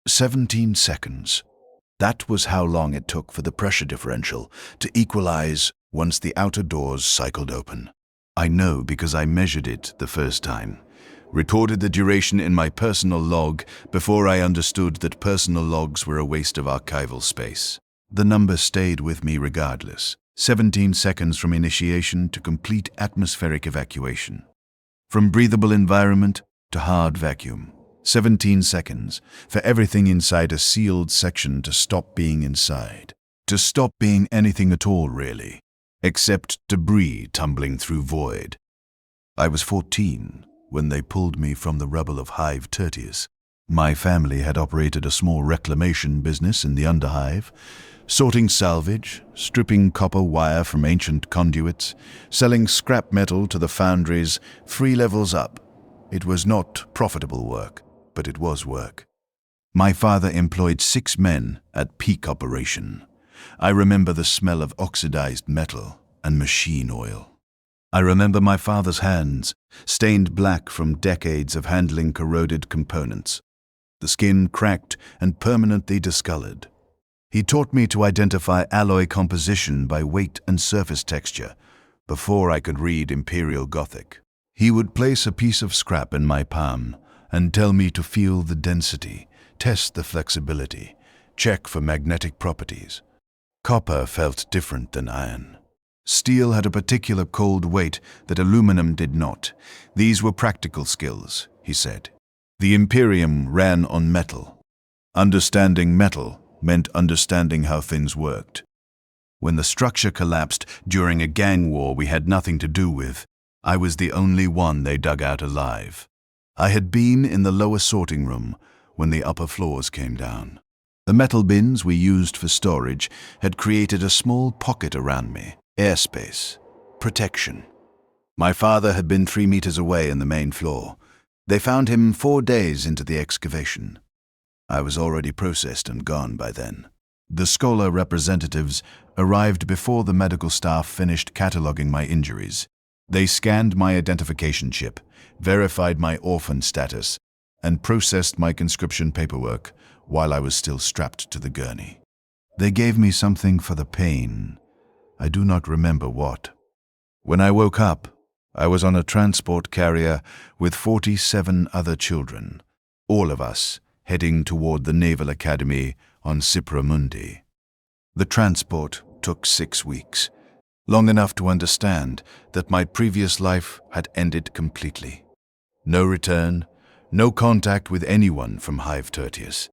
17 seconds. That was how long it took for the pressure differential to equalize once the outer doors cycled open. I know because I measured it the first time. Recorded the duration in my personal log before I understood that personal logs were a waste of archival space. The number stayed with me regardless. 17 seconds from initiation to complete atmospheric evacuation. From breathable environment to hard vacuum. 17 seconds for everything inside a sealed section to stop being inside. To stop being anything at all, really, except debris tumbling through void. I was 14 when they pulled me from the rubble of Hive Tertius. My family had operated a small reclamation business in the Underhive, sorting salvage, stripping copper wire from ancient conduits, selling scrap metal to the foundries 3 levels up. It was not profitable work, but it was work. My father employed 6 men at peak operation. I remember the smell of oxidized metal and machine oil. I remember my father's hands, stained black from decades of handling corroded components. The skin cracked and permanently discolored. He taught me to identify alloy composition by weight and surface texture before I could read Imperial Gothic. He would place a piece of scrap in my palm and tell me to feel the density, test the flexibility, check for magnetic properties. Copper felt different than iron. Steel had a particular cold weight that aluminum did not. These were practical skills, he said. The Imperium ran on metal. Understanding metal meant understanding how things worked. When the structure collapsed during a gang war we had nothing to do with, I was the only one they dug out alive. I had been in the lower sorting room when the upper floors came down. The metal bins we used for storage had created a small pocket around me. Airspace. Protection. My father had been 3 meters away in the main floor. They found him 4 days into the excavation. I was already processed and gone by then. The Scholar representatives arrived before the medical staff finished cataloging my injuries. They scanned my identification chip, verified my orphan status, and processed my conscription paperwork while I was still strapped to the gurney. They gave me something for the pain. I do not remember what. When I woke up, I was on a transport carrier with 47 other children, all of us heading toward the Naval Academy on Cipra Mundi. The transport took 6 weeks, long enough to understand that my previous life had ended completely. No return, no contact with anyone from Hive Tertius.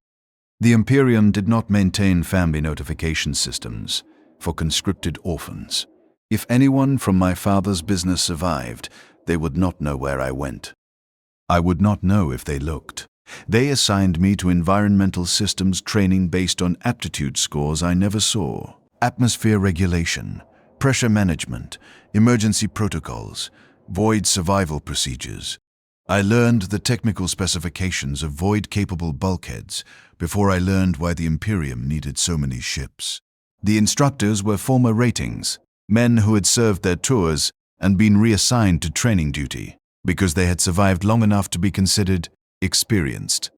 The Imperium did not maintain family notification systems for conscripted orphans. If anyone from my father's business survived, they would not know where I went. I would not know if they looked. They assigned me to environmental systems training based on aptitude scores I never saw. Atmosphere regulation, pressure management, emergency protocols, void survival procedures. I learned the technical specifications of void-capable bulkheads before I learned why the Imperium needed so many ships. The instructors were former ratings, men who had served their tours and been reassigned to training duty because they had survived long enough to be considered experienced.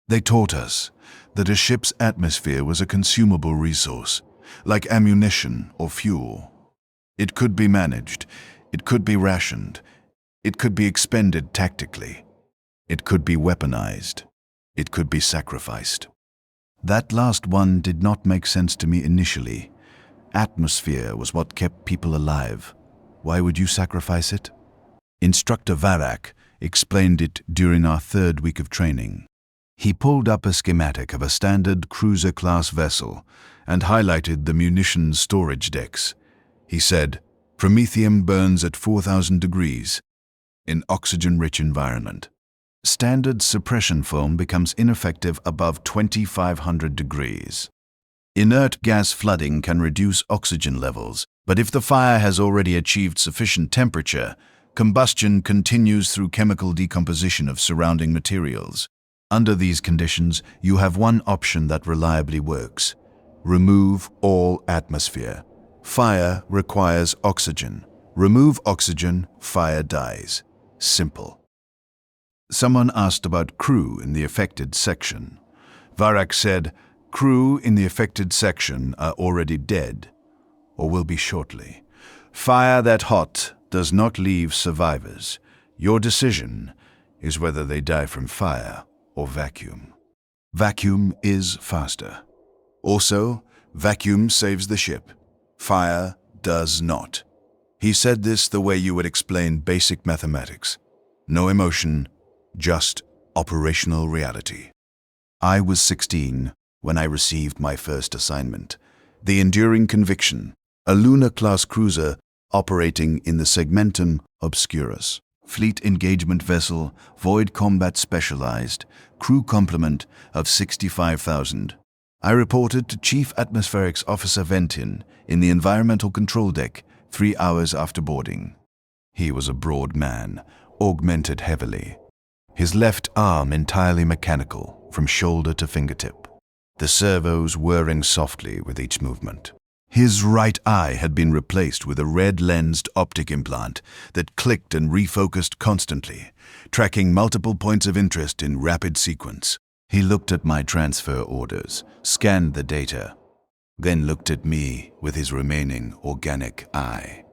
They taught us that a ship's atmosphere was a consumable resource, like ammunition or fuel. It could be managed, it could be rationed, it could be expended tactically, it could be weaponized, it could be sacrificed. That last one did not make sense to me initially. Atmosphere was what kept people alive. Why would you sacrifice it? Instructor Varak explained it during our 3rd week of training. He pulled up a schematic of a standard cruiser-class vessel and highlighted the munitions storage decks. He said, "Promethium burns at 4,000 degrees in oxygen-rich environment. Standard suppression foam becomes ineffective above 2,500 degrees. Inert gas flooding can reduce oxygen levels, but if the fire has already achieved sufficient temperature, combustion continues through chemical decomposition of surrounding materials. Under these conditions, you have one option that reliably works. Remove all atmosphere. Fire requires oxygen. Remove oxygen, fire dies. Simple." Someone asked about crew in the affected section. Varak said, "Crew in the affected section are already dead, or will be shortly. Fire that hot does not leave survivors. Your decision is whether they die from fire or vacuum. Vacuum is faster. Also, vacuum saves the ship. Fire does not." He said this the way you would explain basic mathematics. No emotion, just operational reality. I was 16 when I received my first assignment. The enduring conviction, a lunar-class cruiser operating in the Segmentum Obscurus. Fleet engagement vessel, void combat specialized, crew complement of 65,000. I reported to Chief Atmospherics Officer Ventin in the environmental control deck 3 hours after boarding. He was a broad man, augmented heavily. His left arm entirely mechanical, from shoulder to fingertip. The servos whirring softly with each movement. His right eye had been replaced with a red-lensed optic implant that clicked and refocused constantly, tracking multiple points of interest in rapid sequence. He looked at my transfer orders, scanned the data, then looked at me with his remaining organic eye.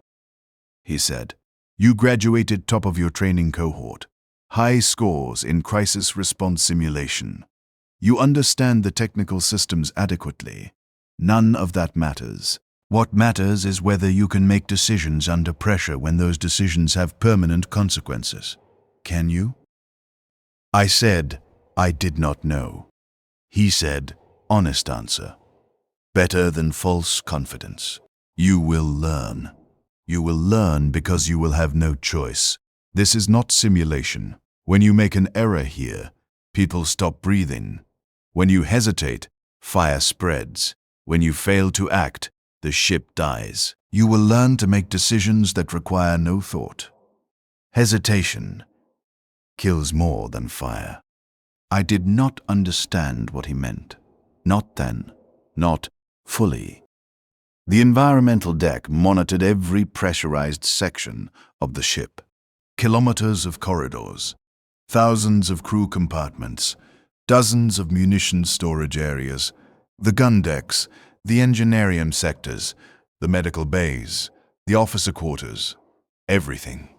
He said, "You graduated top of your training cohort. High scores in crisis response simulation. You understand the technical systems adequately. None of that matters. What matters is whether you can make decisions under pressure when those decisions have permanent consequences. Can you?" I said, I did not know. He said, "Honest answer. Better than false confidence. You will learn. You will learn because you will have no choice. This is not simulation. When you make an error here, people stop breathing. When you hesitate, fire spreads. When you fail to act, the ship dies. You will learn to make decisions that require no thought. Hesitation kills more than fire." I did not understand what he meant. Not then. Not fully. The environmental deck monitored every pressurized section of the ship. Kilometers of corridors, thousands of crew compartments, dozens of munitions storage areas, the gun decks, the engineering sectors, the medical bays, the officer quarters, everything.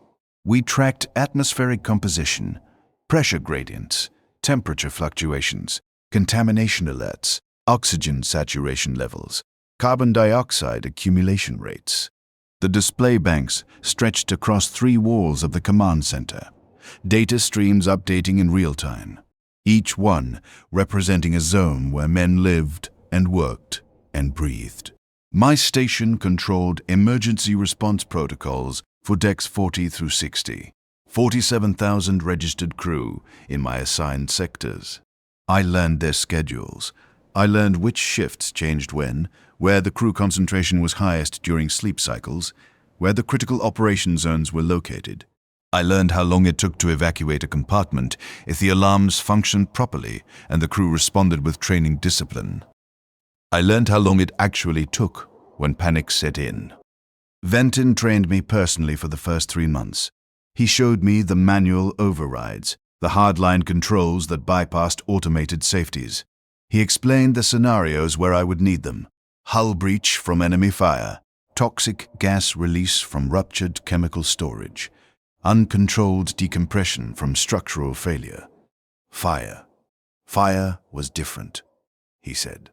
We tracked atmospheric composition, pressure gradients, temperature fluctuations, contamination alerts, oxygen saturation levels, carbon dioxide accumulation rates. The display banks stretched across 3 walls of the command center, data streams updating in real time, each one representing a zone where men lived and worked and breathed. My station controlled emergency response protocols for decks 40 through 60, 47,000 registered crew in my assigned sectors. I learned their schedules. I learned which shifts changed when, where the crew concentration was highest during sleep cycles, where the critical operation zones were located. I learned how long it took to evacuate a compartment if the alarms functioned properly and the crew responded with training discipline. I learned how long it actually took when panic set in. Ventin trained me personally for the first 3 months. He showed me the manual overrides, the hardline controls that bypassed automated safeties. He explained the scenarios where I would need them. Hull breach from enemy fire, toxic gas release from ruptured chemical storage, uncontrolled decompression from structural failure. Fire. Fire was different, he said.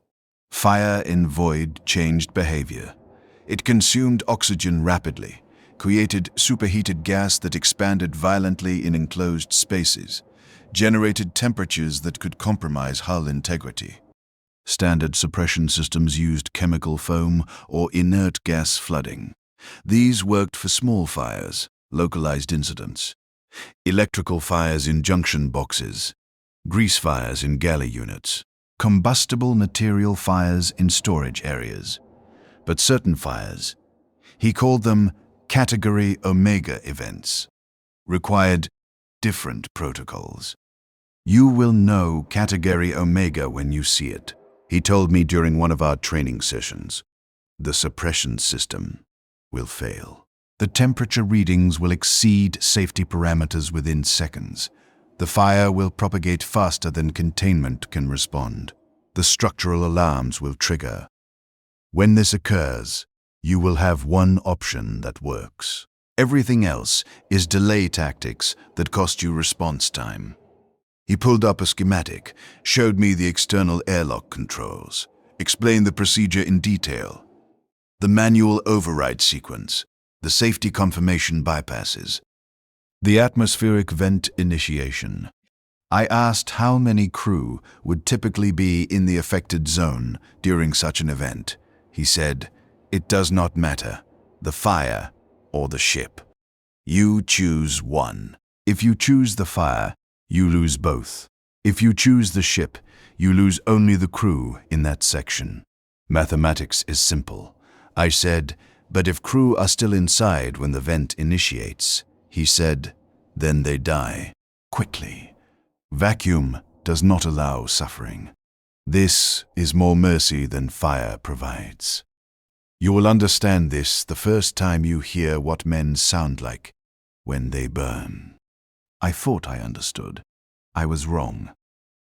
Fire in void changed behavior. It consumed oxygen rapidly, created superheated gas that expanded violently in enclosed spaces, generated temperatures that could compromise hull integrity. Standard suppression systems used chemical foam or inert gas flooding. These worked for small fires, localized incidents, electrical fires in junction boxes, grease fires in galley units, combustible material fires in storage areas. But certain fires, he called them Category Omega events, required different protocols. You will know Category Omega when you see it, he told me during one of our training sessions. The suppression system will fail. The temperature readings will exceed safety parameters within seconds. The fire will propagate faster than containment can respond. the structural alarms will trigger. When this occurs, you will have one option that works. Everything else is delay tactics that cost you response time. He pulled up a schematic, showed me the external airlock controls, explained the procedure in detail. The manual override sequence, the safety confirmation bypasses, the atmospheric vent initiation. I asked how many crew would typically be in the affected zone during such an event. He said, "It does not matter, the fire or the ship. You choose one. If you choose the fire, you lose both. If you choose the ship, you lose only the crew in that section. Mathematics is simple." I said, "But if crew are still inside when the vent initiates," he said, "then they die quickly. Vacuum does not allow suffering. This is more mercy than fire provides. You will understand this the first time you hear what men sound like when they burn." I thought I understood. I was wrong.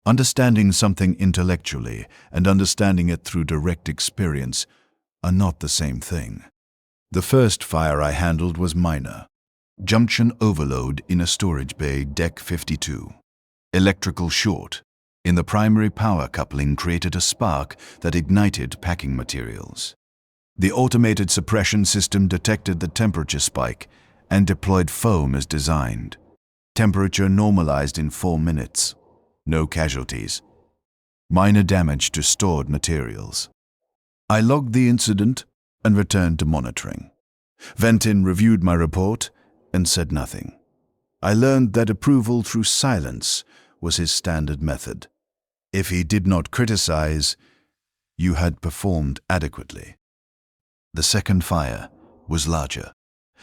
Understanding something intellectually and understanding it through direct experience are not the same thing. The first fire I handled was minor. Junction overload in a storage bay, deck 52. Electrical short in the primary power coupling created a spark that ignited packing materials. The automated suppression system detected the temperature spike and deployed foam as designed. Temperature normalized in 4 minutes. No casualties. Minor damage to stored materials. I logged the incident and returned to monitoring. Ventin reviewed my report and said nothing. I learned that approval through silence was his standard method. If he did not criticize, you had performed adequately. The second fire was larger.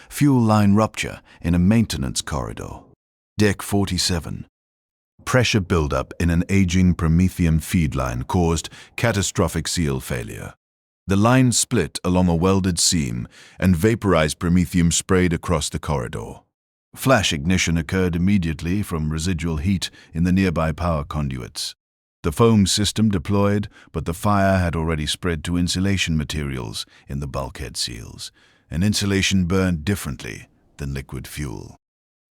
Fuel line rupture in a maintenance corridor. Deck 47. Pressure buildup in an aging Promethium feed line caused catastrophic seal failure. The line split along a welded seam and vaporized Promethium sprayed across the corridor. Flash ignition occurred immediately from residual heat in the nearby power conduits. The foam system deployed, but the fire had already spread to insulation materials in the bulkhead seals, and insulation burned differently than liquid fuel.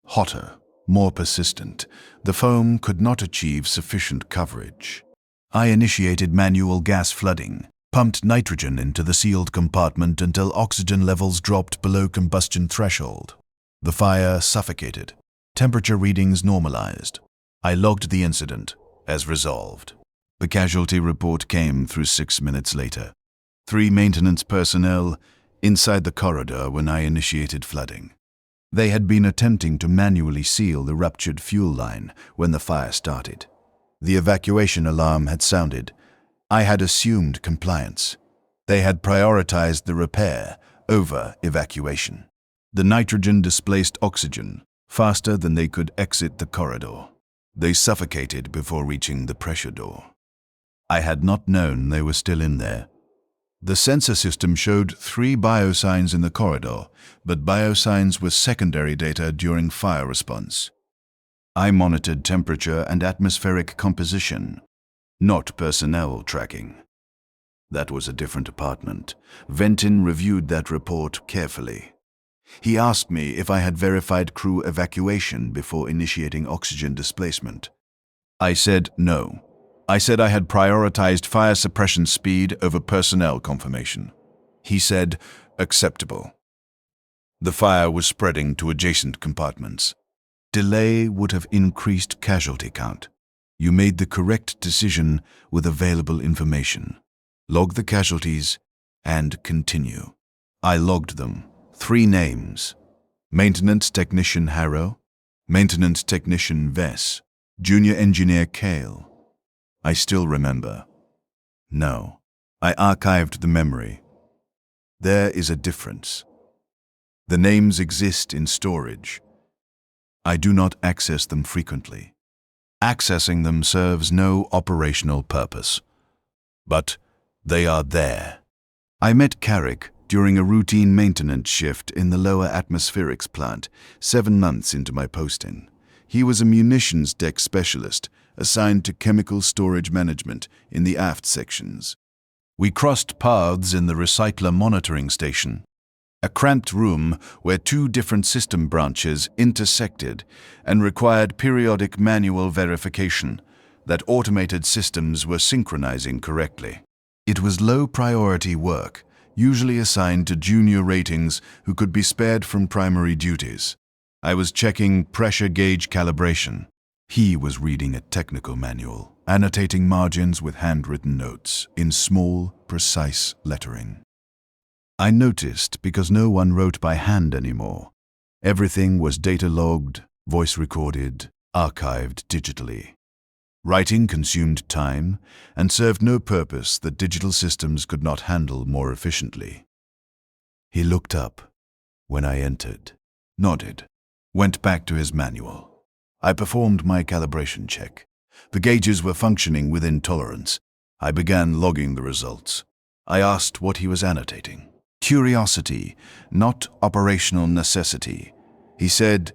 Hotter, more persistent, the foam could not achieve sufficient coverage. I initiated manual gas flooding, pumped nitrogen into the sealed compartment until oxygen levels dropped below combustion threshold. The fire suffocated. Temperature readings normalized. I logged the incident as resolved. The casualty report came through 6 minutes later. 3 maintenance personnel inside the corridor when I initiated flooding. They had been attempting to manually seal the ruptured fuel line when the fire started. The evacuation alarm had sounded. I had assumed compliance. They had prioritized the repair over evacuation. The nitrogen displaced oxygen faster than they could exit the corridor. They suffocated before reaching the pressure door. I had not known they were still in there. The sensor system showed 3 biosigns in the corridor, but biosigns were secondary data during fire response. I monitored temperature and atmospheric composition, not personnel tracking. That was a different department. Ventin reviewed that report carefully. He asked me if I had verified crew evacuation before initiating oxygen displacement. I said no. I said I had prioritized fire suppression speed over personnel confirmation. He said, acceptable. The fire was spreading to adjacent compartments. Delay would have increased casualty count. You made the correct decision with available information. Log the casualties and continue. I logged them. 3 names. Maintenance Technician Harrow, Maintenance Technician Vess, Junior Engineer Kale. I still remember. No, I archived the memory. There is a difference. The names exist in storage. I do not access them frequently. Accessing them serves no operational purpose. But they are there. I met Carrick during a routine maintenance shift in the lower atmospherics plant 7 months into my posting. He was a munitions deck specialist, assigned to chemical storage management in the aft sections. We crossed paths in the recycler monitoring station, a cramped room where two different system branches intersected and required periodic manual verification that automated systems were synchronizing correctly. It was low-priority work, usually assigned to junior ratings who could be spared from primary duties. I was checking pressure gauge calibration. He was reading a technical manual, annotating margins with handwritten notes in small, precise lettering. I noticed because no one wrote by hand anymore. Everything was data logged, voice recorded, archived digitally. Writing consumed time and served no purpose that digital systems could not handle more efficiently. He looked up when I entered, nodded, went back to his manual. I performed my calibration check. The gauges were functioning within tolerance. I began logging the results. I asked what he was annotating. Curiosity, not operational necessity. He said,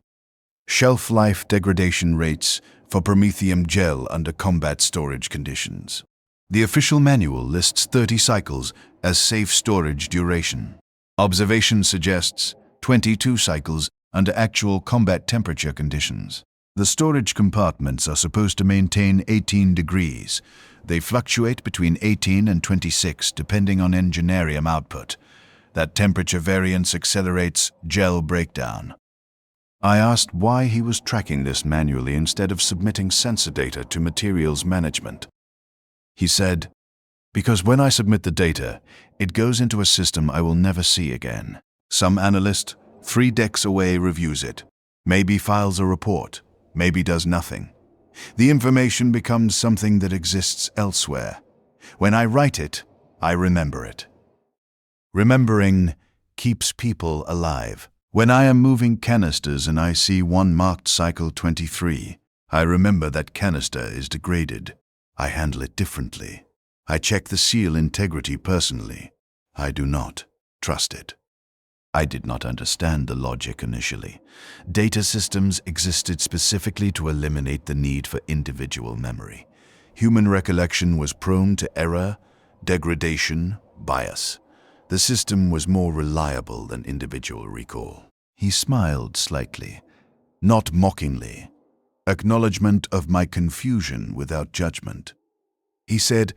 shelf life degradation rates for Promethium gel under combat storage conditions. The official manual lists 30 cycles as safe storage duration. Observation suggests 22 cycles under actual combat temperature conditions. The storage compartments are supposed to maintain 18 degrees. They fluctuate between 18 and 26 depending on engineering output. That temperature variance accelerates gel breakdown. I asked why he was tracking this manually instead of submitting sensor data to materials management. He said, because when I submit the data, it goes into a system I will never see again. Some analyst 3 decks away reviews it, maybe files a report, maybe does nothing. The information becomes something that exists elsewhere. When I write it, I remember it. Remembering keeps people alive. When I am moving canisters and I see one marked cycle 23, I remember that canister is degraded. I handle it differently. I check the seal integrity personally. I do not trust it. I did not understand the logic initially. Data systems existed specifically to eliminate the need for individual memory. Human recollection was prone to error, degradation, bias. The system was more reliable than individual recall. He smiled slightly, not mockingly, acknowledgement of my confusion without judgment. He said,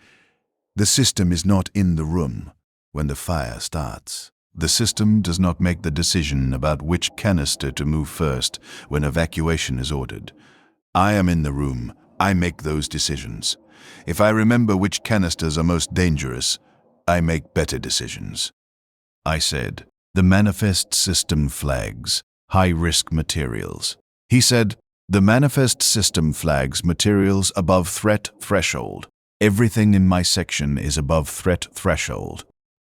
the system is not in the room when the fire starts. The system does not make the decision about which canister to move first when evacuation is ordered. I am in the room. I make those decisions. If I remember which canisters are most dangerous, I make better decisions. I said, the manifest system flags high-risk materials. He said, the manifest system flags materials above threat threshold. Everything in my section is above threat threshold.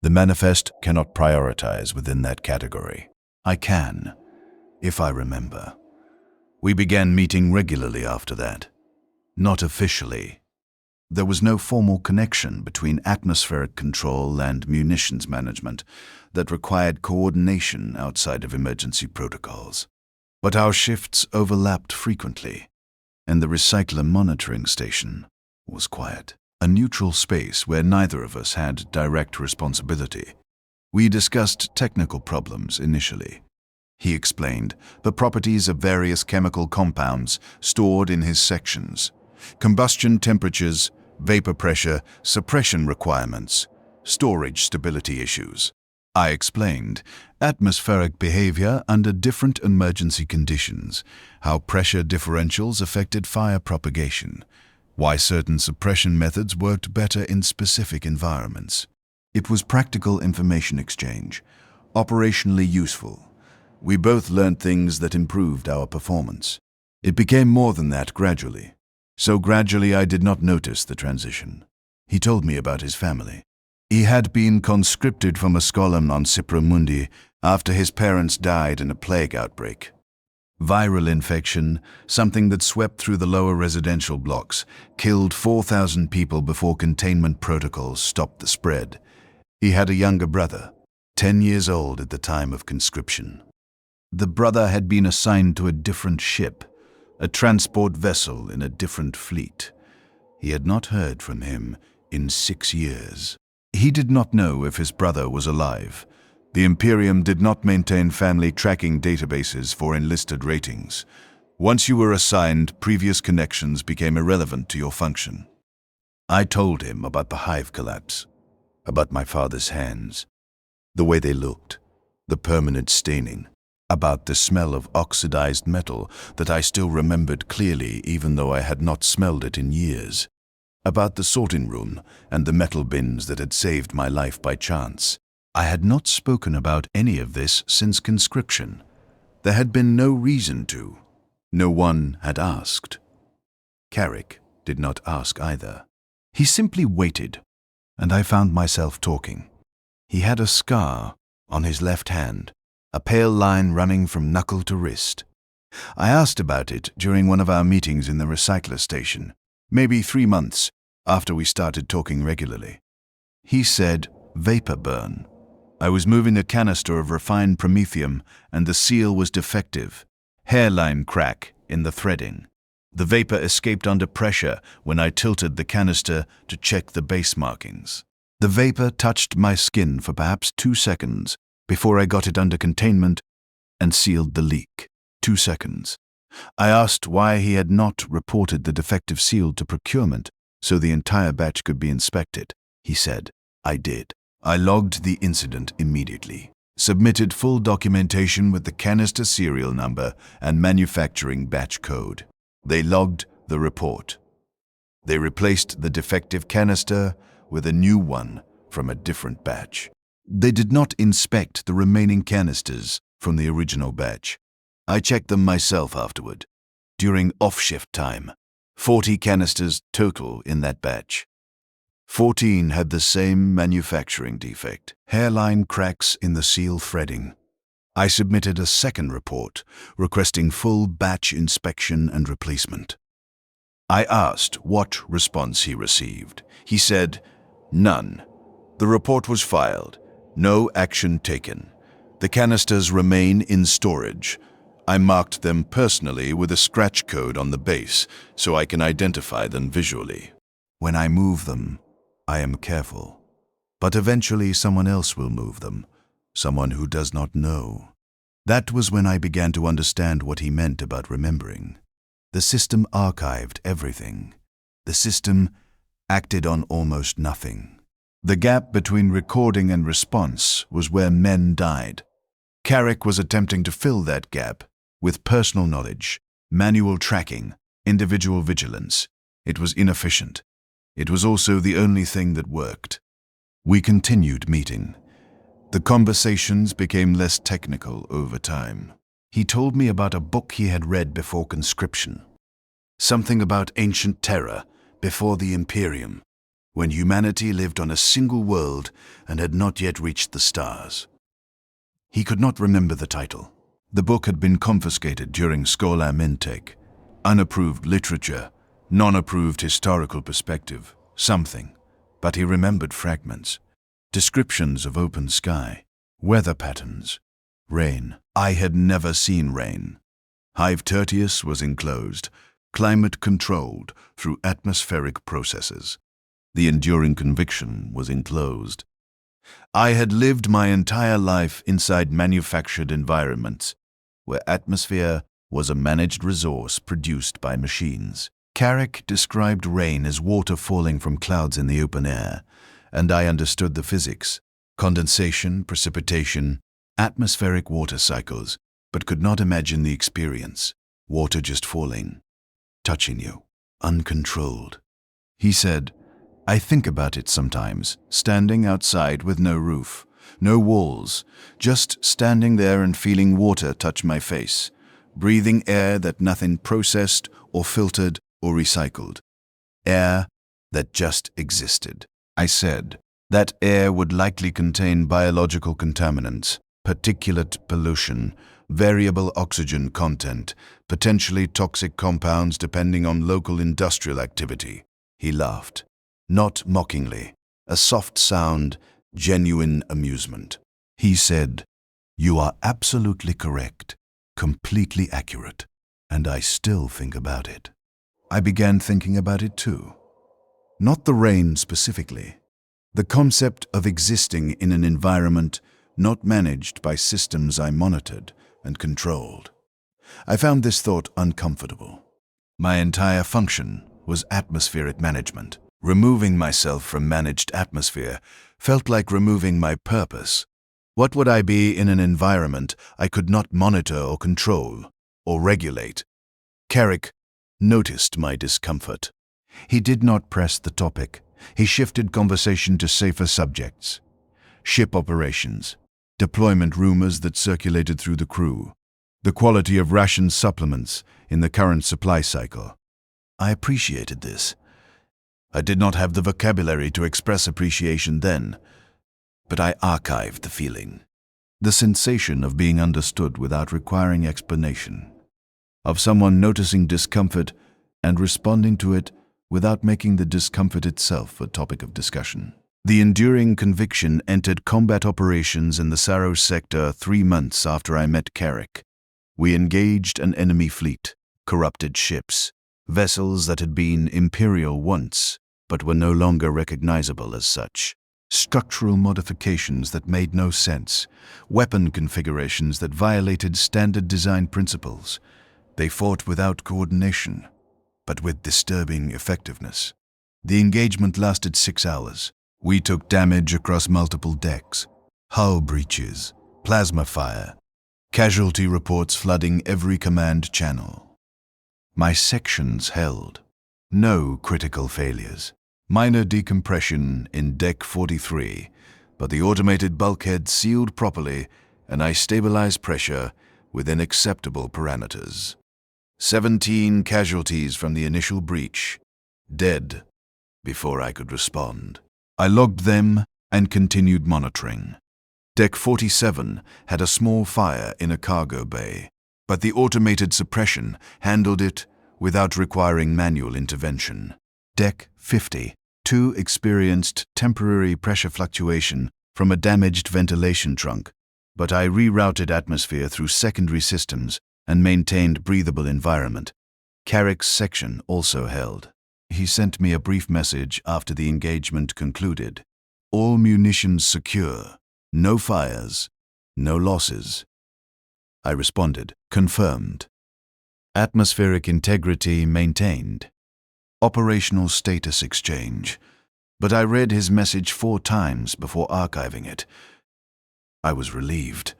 The manifest cannot prioritize within that category. I can, if I remember. We began meeting regularly after that. Not officially. There was no formal connection between atmospheric control and munitions management that required coordination outside of emergency protocols. But our shifts overlapped frequently, and the recycler monitoring station was quiet, a neutral space where neither of us had direct responsibility. We discussed technical problems initially. He explained the properties of various chemical compounds stored in his sections, combustion temperatures, vapor pressure, suppression requirements, storage stability issues. I explained atmospheric behavior under different emergency conditions, how pressure differentials affected fire propagation, why certain suppression methods worked better in specific environments. It was practical information exchange, operationally useful. We both learned things that improved our performance. It became more than that gradually. So gradually I did not notice the transition. He told me about his family. He had been conscripted from a Ascolum on Cipro Mundi after his parents died in a plague outbreak. Viral infection, something that swept through the lower residential blocks, killed 4,000 people before containment protocols stopped the spread. He had a younger brother, 10 years old at the time of conscription. The brother had been assigned to a different ship, a transport vessel in a different fleet. He had not heard from him in 6 years. He did not know if his brother was alive. The Imperium did not maintain family tracking databases for enlisted ratings. Once you were assigned, previous connections became irrelevant to your function. I told him about the hive collapse, about my father's hands, the way they looked, the permanent staining, about the smell of oxidized metal that I still remembered clearly even though I had not smelled it in years, about the sorting room and the metal bins that had saved my life by chance. I had not spoken about any of this since conscription. There had been no reason to. No one had asked. Carrick did not ask either. He simply waited, and I found myself talking. He had a scar on his left hand, a pale line running from knuckle to wrist. I asked about it during one of our meetings in the recycler station, maybe 3 months after we started talking regularly. He said, vapor burn. I was moving a canister of refined promethium and the seal was defective. Hairline crack in the threading. The vapor escaped under pressure when I tilted the canister to check the base markings. The vapor touched my skin for perhaps 2 seconds before I got it under containment and sealed the leak. 2 seconds. I asked why he had not reported the defective seal to procurement so the entire batch could be inspected. He said, I did. I logged the incident immediately, submitted full documentation with the canister serial number and manufacturing batch code. They logged the report. They replaced the defective canister with a new one from a different batch. They did not inspect the remaining canisters from the original batch. I checked them myself afterward, during off-shift time. 40 canisters total in that batch. 14 had the same manufacturing defect, hairline cracks in the seal threading. I submitted a second report, requesting full batch inspection and replacement. I asked what response he received. He said, none. The report was filed. No action taken. The canisters remain in storage. I marked them personally with a scratch code on the base so I can identify them visually. When I move them, I am careful. But eventually someone else will move them, someone who does not know. That was when I began to understand what he meant about remembering. The system archived everything. The system acted on almost nothing. The gap between recording and response was where men died. Carrick was attempting to fill that gap with personal knowledge, manual tracking, individual vigilance. It was inefficient. It was also the only thing that worked. We continued meeting. The conversations became less technical over time. He told me about a book he had read before conscription. Something about ancient terror before the Imperium, when humanity lived on a single world and had not yet reached the stars. He could not remember the title. The book had been confiscated during Scholam intake. Unapproved literature, non-approved historical perspective, something. But he remembered fragments. Descriptions of open sky, weather patterns, rain. I had never seen rain. Hive Tertius was enclosed, climate controlled through atmospheric processes. The enduring conviction was enclosed. I had lived my entire life inside manufactured environments, where atmosphere was a managed resource produced by machines. Carrick described rain as water falling from clouds in the open air, and I understood the physics, condensation, precipitation, atmospheric water cycles, but could not imagine the experience, water just falling, touching you, uncontrolled. He said, I think about it sometimes, standing outside with no roof, no walls, just standing there and feeling water touch my face, breathing air that nothing processed or filtered or recycled, air that just existed. I said, that air would likely contain biological contaminants, particulate pollution, variable oxygen content, potentially toxic compounds depending on local industrial activity. He laughed, not mockingly, a soft sound, genuine amusement. He said, you are absolutely correct, completely accurate. and I still think about it. I began thinking about it too. Not the rain specifically. The concept of existing in an environment not managed by systems I monitored and controlled. I found this thought uncomfortable. My entire function was atmospheric management. Removing myself from managed atmosphere felt like removing my purpose. What would I be in an environment I could not monitor or control or regulate? Carrick noticed my discomfort. He did not press the topic. He shifted conversation to safer subjects. Ship operations, deployment rumors that circulated through the crew, the quality of ration supplements in the current supply cycle. I appreciated this. I did not have the vocabulary to express appreciation then, but I archived the feeling. The sensation of being understood without requiring explanation, of someone noticing discomfort and responding to it without making the discomfort itself a topic of discussion. The enduring conviction entered combat operations in the Saros sector 3 months after I met Carrick. We engaged an enemy fleet, corrupted ships, vessels that had been imperial once, but were no longer recognizable as such. Structural modifications that made no sense, weapon configurations that violated standard design principles. They fought without coordination, but with disturbing effectiveness. The engagement lasted 6 hours. We took damage across multiple decks, hull breaches, plasma fire, casualty reports flooding every command channel. My sections held. No critical failures. Minor decompression in Deck 43, but the automated bulkhead sealed properly and I stabilized pressure within acceptable parameters. 17 casualties from the initial breach, dead before I could respond. I logged them and continued monitoring. Deck 47 had a small fire in a cargo bay, but the automated suppression handled it without requiring manual intervention. Deck 50, 2 experienced temporary pressure fluctuation from a damaged ventilation trunk, but I rerouted atmosphere through secondary systems and maintained breathable environment. Carrick's section also held. He sent me a brief message after the engagement concluded. All munitions secure. No fires. No losses. I responded, confirmed. Atmospheric integrity maintained. Operational status exchange. But I read his message 4 times before archiving it. I was relieved.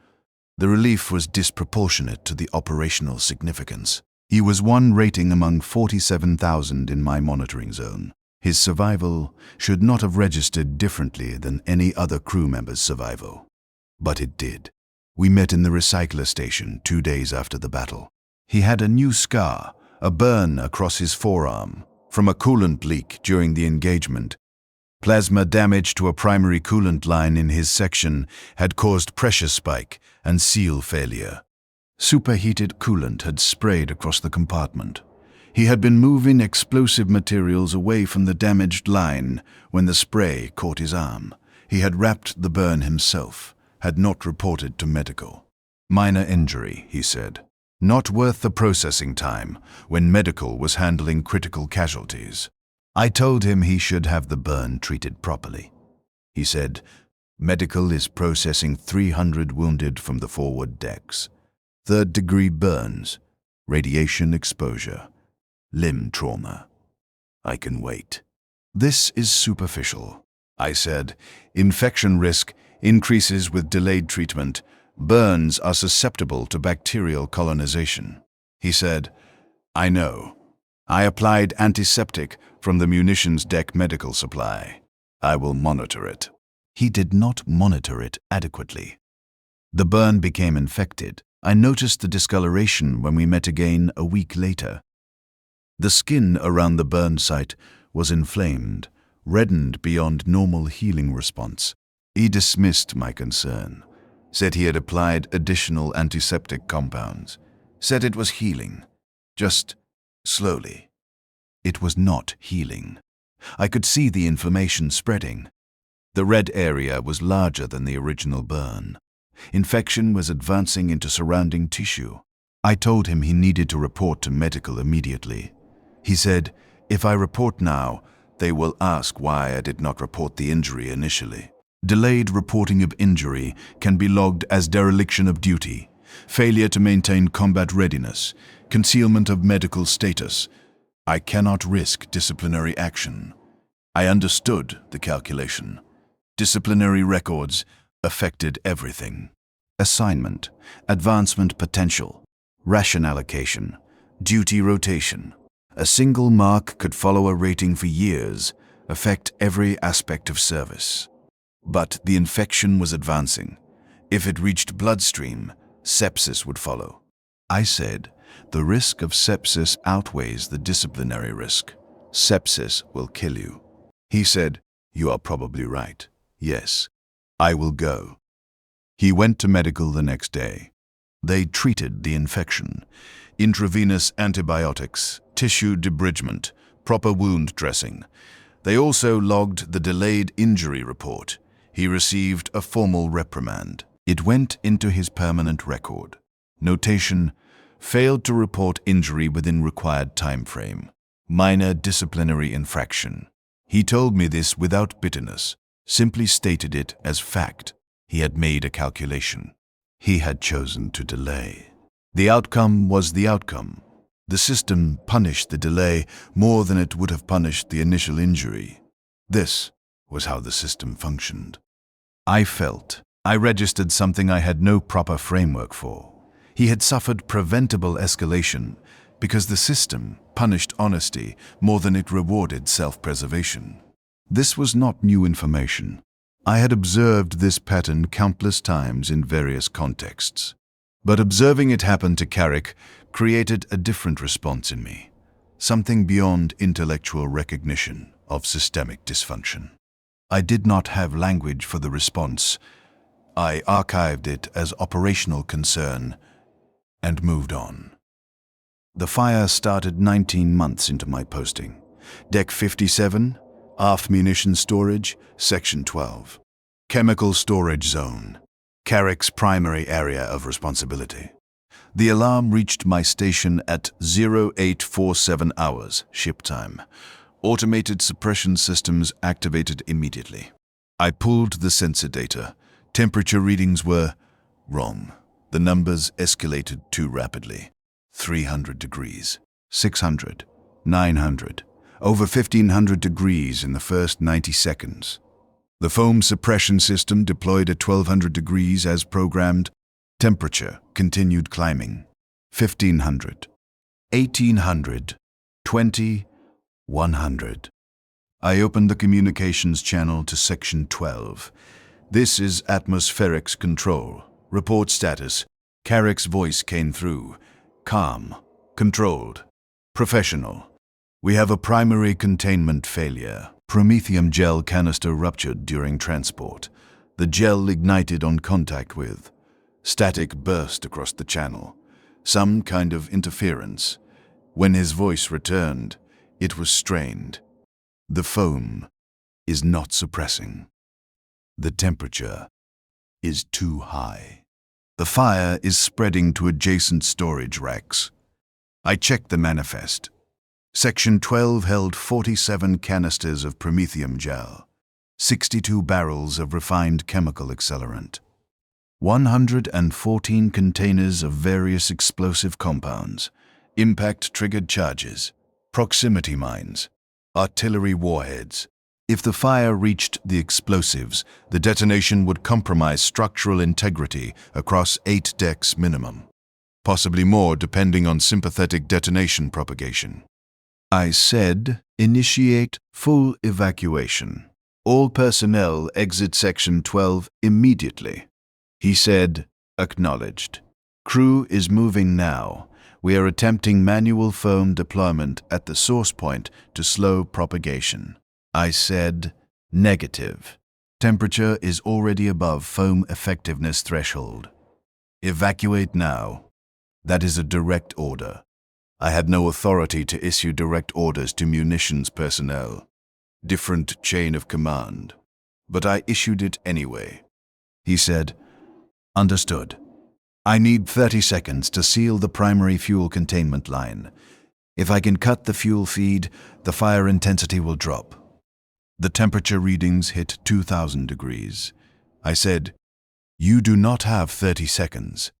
The relief was disproportionate to the operational significance. He was 1 rating among 47,000 in my monitoring zone. His survival should not have registered differently than any other crew member's survival. But it did. We met in the recycler station 2 days after the battle. He had a new scar, a burn across his forearm, from a coolant leak during the engagement. Plasma damage to a primary coolant line in his section had caused pressure spike and seal failure. Superheated coolant had sprayed across the compartment. He had been moving explosive materials away from the damaged line when the spray caught his arm. He had wrapped the burn himself, had not reported to medical. Minor injury, he said. Not worth the processing time when medical was handling critical casualties. I told him he should have the burn treated properly. He said, medical is processing 300 wounded from the forward decks. 3rd-degree burns, radiation exposure, limb trauma. I can wait. This is superficial. I said, infection risk increases with delayed treatment. Burns are susceptible to bacterial colonization. He said, I know. I applied antiseptic from the munitions deck medical supply. I will monitor it. He did not monitor it adequately. The burn became infected. I noticed the discoloration when we met again a week later. The skin around the burn site was inflamed, reddened beyond normal healing response. He dismissed my concern, said he had applied additional antiseptic compounds, said it was healing, just slowly. It was not healing. I could see the inflammation spreading. The red area was larger than the original burn. Infection was advancing into surrounding tissue. I told him he needed to report to medical immediately. He said, if I report now, they will ask why I did not report the injury initially. Delayed reporting of injury can be logged as dereliction of duty, failure to maintain combat readiness, concealment of medical status. I cannot risk disciplinary action. I understood the calculation. Disciplinary records affected everything. Assignment, advancement potential, ration allocation, duty rotation. A single mark could follow a rating for years, affect every aspect of service. But the infection was advancing. If it reached bloodstream, sepsis would follow. I said, the risk of sepsis outweighs the disciplinary risk. Sepsis will kill you. He said, you are probably right. Yes, I will go. He went to medical the next day. They treated the infection. Intravenous antibiotics, tissue debridement, proper wound dressing. They also logged the delayed injury report. He received a formal reprimand. It went into his permanent record. Notation: failed to report injury within required time frame. Minor disciplinary infraction. He told me this without bitterness, simply stated it as fact. He had made a calculation. He had chosen to delay. The outcome was the outcome. The system punished the delay more than it would have punished the initial injury. This was how the system functioned. I registered something I had no proper framework for. He had suffered preventable escalation because the system punished honesty more than it rewarded self-preservation. This was not new information. I had observed this pattern countless times in various contexts. But observing it happen to Carrick created a different response in me, something beyond intellectual recognition of systemic dysfunction. I did not have language for the response. I archived it as operational concern and moved on. The fire started 19 months into my posting. Deck 57, aft munition storage, Section 12. Chemical storage zone. Carrick's primary area of responsibility. The alarm reached my station at 0847 hours, ship time. Automated suppression systems activated immediately. I pulled the sensor data. Temperature readings were wrong. The numbers escalated too rapidly. 300 degrees, 600, 900, over 1500 degrees in the first 90 seconds. The foam suppression system deployed at 1200 degrees as programmed. Temperature continued climbing. 1500, 1800, 20, 100. I opened the communications channel to Section 12. This is atmospherics control. Report status. Carrick's voice came through. Calm, controlled, professional. We have a primary containment failure. Promethium gel canister ruptured during transport. The gel ignited on contact with. Static burst across the channel. Some kind of interference. When his voice returned, it was strained. The foam is not suppressing. The temperature is too high. The fire is spreading to adjacent storage racks. I checked the manifest. Section 12 held 47 canisters of promethium gel, 62 barrels of refined chemical accelerant, 114 containers of various explosive compounds, impact-triggered charges, proximity mines, artillery warheads. If the fire reached the explosives, the detonation would compromise structural integrity across 8 decks minimum, possibly more depending on sympathetic detonation propagation. I said, initiate full evacuation. All personnel exit Section 12 immediately. He said, acknowledged. Crew is moving now. We are attempting manual foam deployment at the source point to slow propagation. I said, negative. Temperature is already above foam effectiveness threshold. Evacuate now. That is a direct order. I had no authority to issue direct orders to munitions personnel. Different chain of command. But I issued it anyway. He said, understood. I need 30 seconds to seal the primary fuel containment line. If I can cut the fuel feed, the fire intensity will drop. The temperature readings hit 2000 degrees. I said, "You do not have 30 seconds.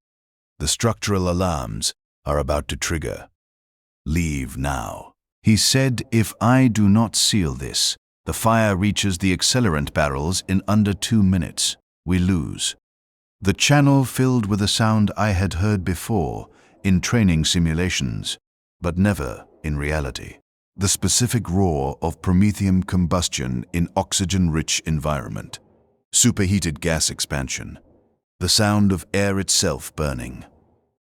The structural alarms are about to trigger. Leave now." He said, "If I do not seal this, the fire reaches the accelerant barrels in under 2 minutes. We lose." The channel filled with a sound I had heard before in training simulations, but never in reality. The specific roar of promethium combustion in oxygen-rich environment. Superheated gas expansion. The sound of air itself burning.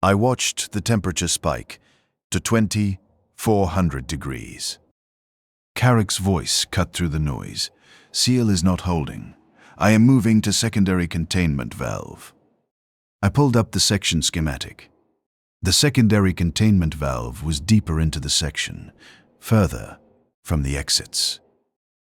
I watched the temperature spike to 2,400 degrees. Carrick's voice cut through the noise. "Seal is not holding. I am moving to secondary containment valve." I pulled up the section schematic. The secondary containment valve was deeper into the section, further from the exits.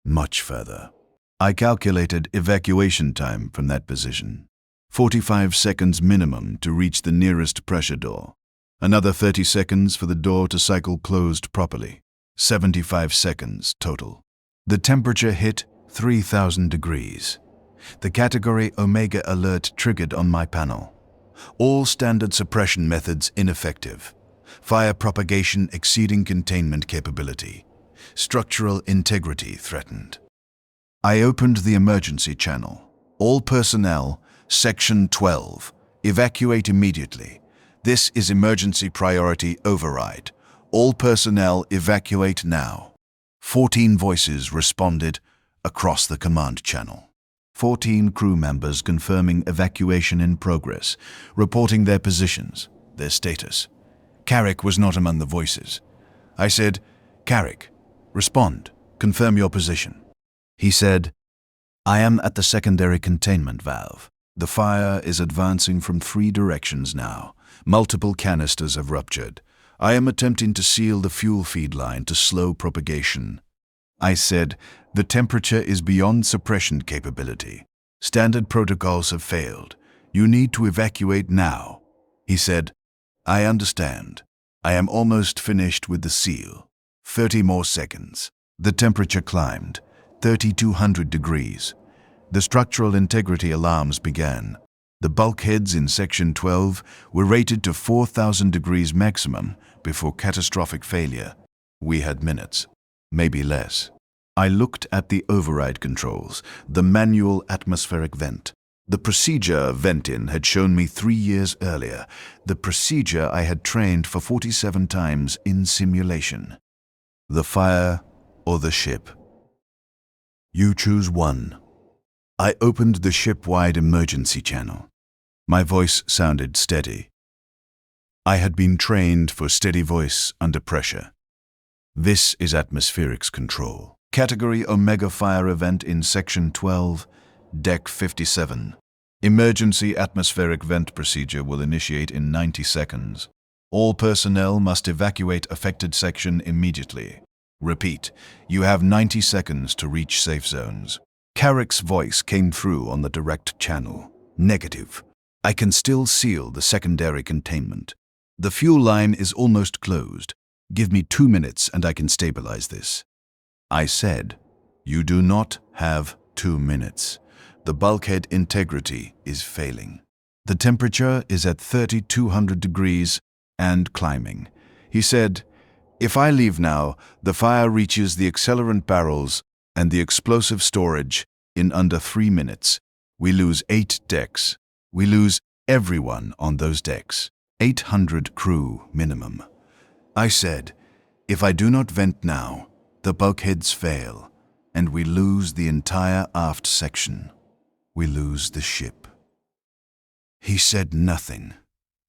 Much further. I calculated evacuation time from that position. 45 seconds minimum to reach the nearest pressure door. Another 30 seconds for the door to cycle closed properly. 75 seconds total. The temperature hit 3000 degrees. The category Omega alert triggered on my panel. All standard suppression methods ineffective. Fire propagation exceeding containment capability. Structural integrity threatened. I opened the emergency channel. "All personnel, Section 12. Evacuate immediately. This is emergency priority override. All personnel evacuate now." 14 voices responded across the command channel. 14 crew members confirming evacuation in progress, reporting their positions, their status. Carrick was not among the voices. I said, "Carrick, respond, confirm your position." He said, "I am at the secondary containment valve. The fire is advancing from 3 directions now. Multiple canisters have ruptured. I am attempting to seal the fuel feed line to slow propagation." I said, "The temperature is beyond suppression capability. Standard protocols have failed. You need to evacuate now." He said, "I understand. I am almost finished with the seal. 30 more seconds." The temperature climbed, 3200 degrees. The structural integrity alarms began. The bulkheads in Section 12 were rated to 4000 degrees maximum before catastrophic failure. We had minutes, maybe less. I looked at the override controls, the manual atmospheric vent. The procedure vent-in had shown me 3 years earlier, the procedure I had trained for 47 times in simulation. The fire or the ship? You choose one. I opened the ship-wide emergency channel. My voice sounded steady. I had been trained for steady voice under pressure. This is atmospherics control. Category Omega Fire Event in Section 12, Deck 57. Emergency atmospheric vent procedure will initiate in 90 seconds. All personnel must evacuate affected section immediately. Repeat, you have 90 seconds to reach safe zones. Carrick's voice came through on the direct channel. Negative. I can still seal the secondary containment. The fuel line is almost closed. Give me 2 minutes and I can stabilize this. I said, you do not have 2 minutes. The bulkhead integrity is failing. The temperature is at 3200 degrees and climbing. He said, if I leave now, the fire reaches the accelerant barrels and the explosive storage in under 3 minutes. We lose 8 decks. We lose everyone on those decks. 800 crew minimum. I said, if I do not vent now, the bulkheads fail, and we lose the entire aft section. We lose the ship. He said nothing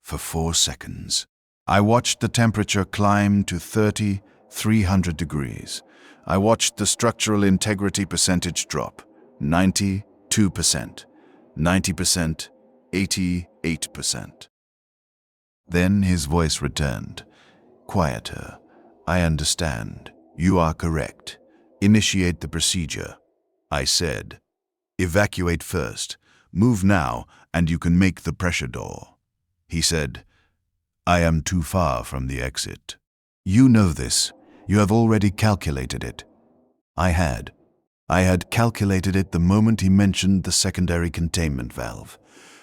for 4 seconds. I watched the temperature climb to 300 degrees. I watched the structural integrity percentage drop, 92%, 90%, 88%. Then his voice returned, quieter. I understand. You are correct. Initiate the procedure. I said, evacuate first. Move now, and you can make the pressure door. He said, "I am too far from the exit." "You know this. You have already calculated it." I had. I had calculated it the moment he mentioned the secondary containment valve.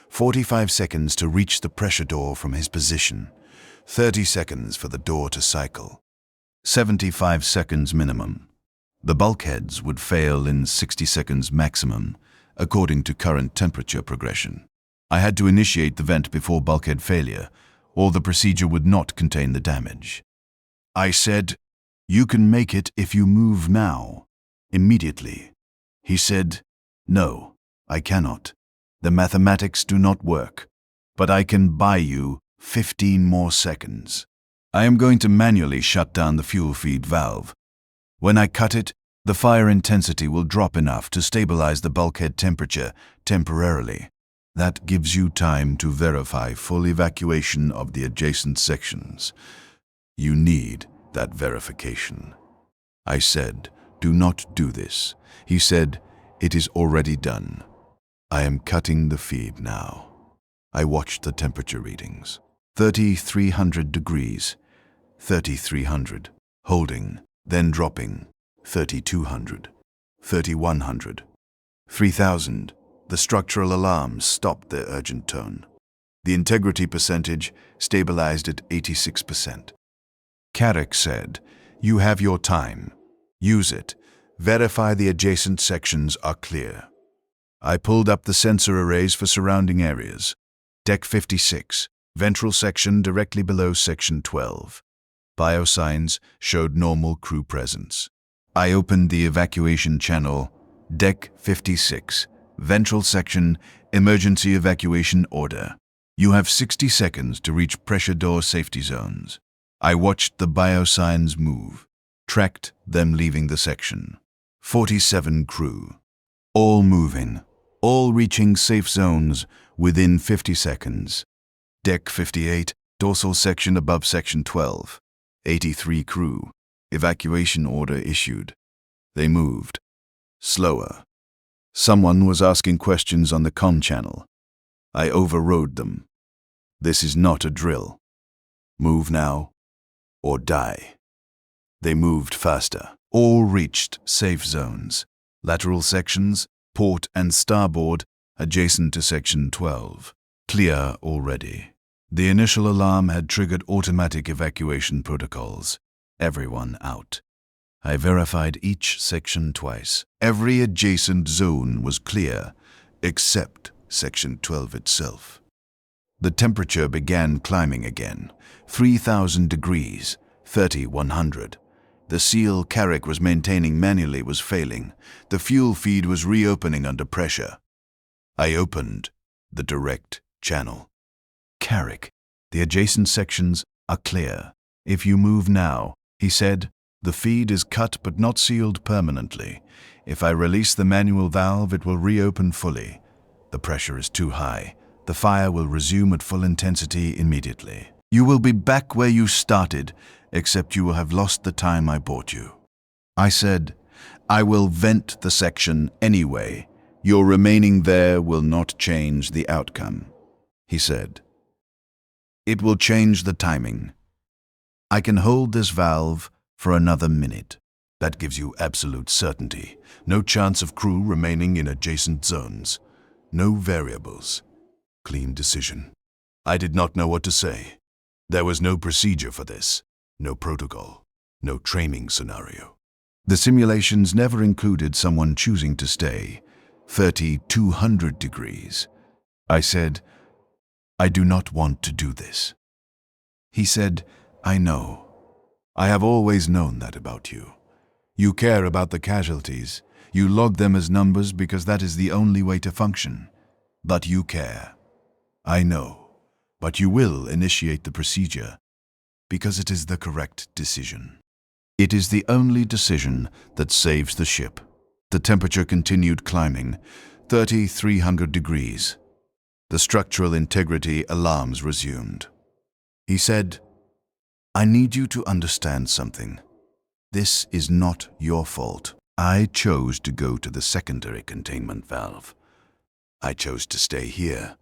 45 seconds to reach the pressure door from his position. 30 seconds for the door to cycle. 75 seconds minimum. The bulkheads would fail in 60 seconds maximum, according to current temperature progression. I had to initiate the vent before bulkhead failure, or the procedure would not contain the damage. I said, "You can make it if you move now." Immediately. He said, "No, I cannot. The mathematics do not work, but I can buy you 15 more seconds. I am going to manually shut down the fuel feed valve. When I cut it, the fire intensity will drop enough to stabilize the bulkhead temperature temporarily. That gives you time to verify full evacuation of the adjacent sections. You need that verification." I said, "Do not do this." He said, "It is already done." I am cutting the feed now. I watched the temperature readings. 3,300 degrees, 3,300, holding, then dropping, 3,200, 3,100, 3,000. The structural alarms stopped their urgent tone. The integrity percentage stabilized at 86%. Carrick said, "You have your time. Use it. Verify the adjacent sections are clear." I pulled up the sensor arrays for surrounding areas. Deck 56, ventral section directly below section 12. Biosigns showed normal crew presence. I opened the evacuation channel. Deck 56, ventral section, emergency evacuation order. You have 60 seconds to reach pressure door safety zones. I watched the biosigns move, tracked them leaving the section. 47 crew. All moving, all reaching safe zones within 50 seconds. Deck 58, dorsal section above section 12. 83 crew. Evacuation order issued. They moved. Slower. Someone was asking questions on the comm channel. I overrode them. "This is not a drill. Move now, or die." They moved faster. All reached safe zones. Lateral sections, port and starboard, adjacent to section 12. Clear already. The initial alarm had triggered automatic evacuation protocols. Everyone out. I verified each section twice. Every adjacent zone was clear, except section 12 itself. The temperature began climbing again. 3,000 degrees, 3,100. The seal Carrick was maintaining manually was failing. The fuel feed was reopening under pressure. I opened the direct channel. "Carrick, the adjacent sections are clear. If you move now," he said, "the feed is cut but not sealed permanently. If I release the manual valve, it will reopen fully. The pressure is too high. The fire will resume at full intensity immediately. You will be back where you started, except you will have lost the time I bought you." I said, "I will vent the section anyway. Your remaining there will not change the outcome." He said, "It will change the timing. I can hold this valve for another minute. That gives you absolute certainty. No chance of crew remaining in adjacent zones. No variables. Clean decision." I did not know what to say. There was no procedure for this, no protocol, no training scenario. The simulations never included someone choosing to stay. 3,200 degrees. I said, "I do not want to do this." He said, "I know. I have always known that about you. You care about the casualties. You log them as numbers because that is the only way to function. But you care. I know. But you will initiate the procedure because it is the correct decision. It is the only decision that saves the ship." The temperature continued climbing, 3,300 degrees. The structural integrity alarms resumed. He said, "I need you to understand something. This is not your fault. I chose to go to the secondary containment valve. I chose to stay here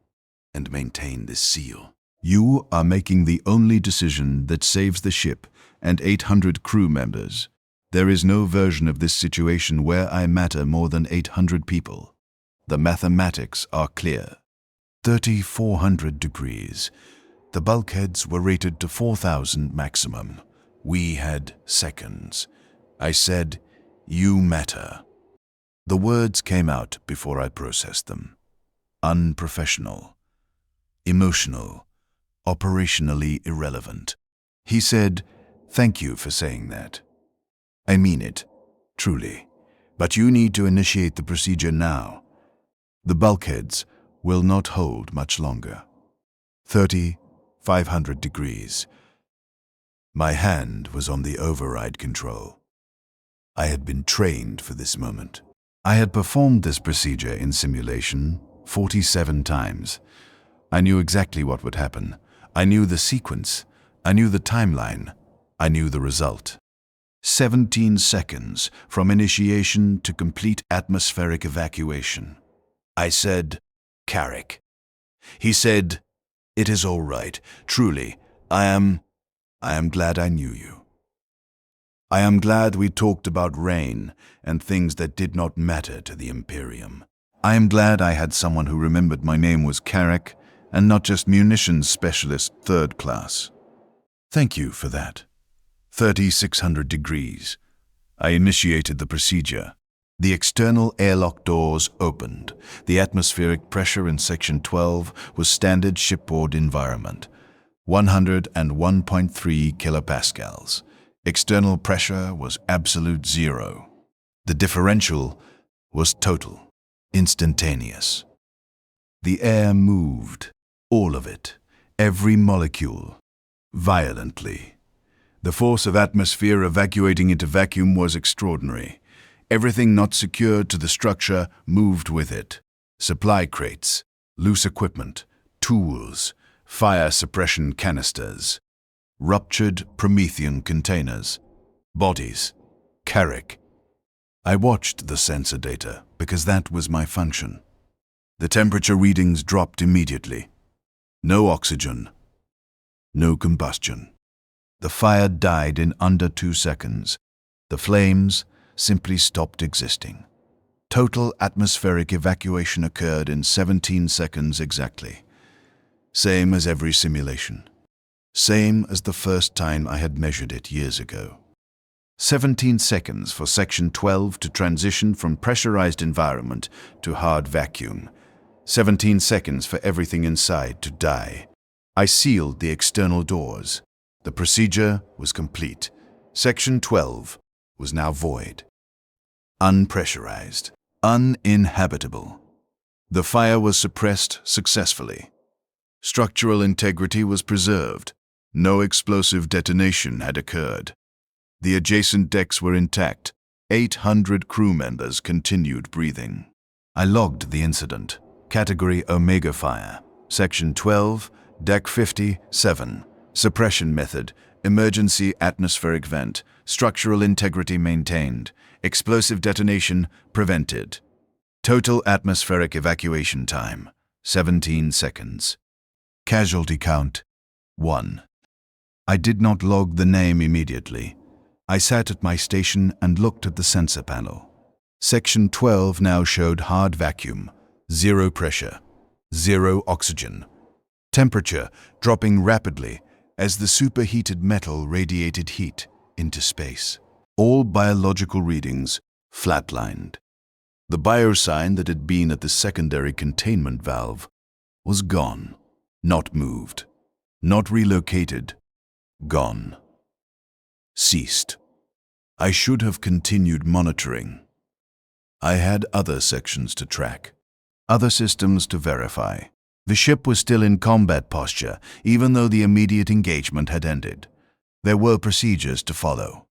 and maintain this seal. You are making the only decision that saves the ship and 800 crew members. There is no version of this situation where I matter more than 800 people. The mathematics are clear. 3,400 degrees. The bulkheads were rated to 4,000 maximum. We had seconds. I said, "You matter." The words came out before I processed them. Unprofessional, emotional, operationally irrelevant. He said, "Thank you for saying that. I mean it, truly. But you need to initiate the procedure now. The bulkheads will not hold much longer." 3,500 degrees. My hand was on the override control. I had been trained for this moment. I had performed this procedure in simulation 47 times. I knew exactly what would happen. I knew the sequence. I knew the timeline. I knew the result. 17 seconds from initiation to complete atmospheric evacuation. I said, "Carrick." He said, "It is all right. Truly, I am glad I knew you. I am glad we talked about rain and things that did not matter to the Imperium. I am glad I had someone who remembered my name was Carrick and not just munitions specialist third class. Thank you for that." 3,600 degrees. I initiated the procedure. The external airlock doors opened. The atmospheric pressure in Section 12 was standard shipboard environment, 101.3 kilopascals. External pressure was absolute zero. The differential was total, instantaneous. The air moved, all of it, every molecule, violently. The force of atmosphere evacuating into vacuum was extraordinary. Everything not secured to the structure moved with it. Supply crates, loose equipment, tools, fire suppression canisters, ruptured Promethean containers, bodies, Carrick. I watched the sensor data because that was my function. The temperature readings dropped immediately. No oxygen, no combustion. The fire died in under 2 seconds. The flames simply stopped existing. Total atmospheric evacuation occurred in 17 seconds exactly. Same as every simulation. Same as the first time I had measured it years ago. 17 seconds for Section 12 to transition from pressurized environment to hard vacuum. 17 seconds for everything inside to die. I sealed the external doors. The procedure was complete. Section 12 was now void. Unpressurized. Uninhabitable. The fire was suppressed successfully. Structural integrity was preserved. No explosive detonation had occurred. The adjacent decks were intact. 800 crew members continued breathing. I logged the incident. Category Omega Fire. Section 12, Deck 57. Suppression method. Emergency atmospheric vent. Structural integrity maintained. Explosive detonation prevented. Total atmospheric evacuation time, 17 seconds. Casualty count, 1. I did not log the name immediately. I sat at my station and looked at the sensor panel. Section 12 now showed hard vacuum, 0 pressure, 0 oxygen. Temperature dropping rapidly as the superheated metal radiated heat into space. All biological readings flatlined. The biosign that had been at the secondary containment valve was gone, not moved, not relocated, gone. Ceased. I should have continued monitoring. I had other sections to track, other systems to verify. The ship was still in combat posture, even though the immediate engagement had ended. There were procedures to follow.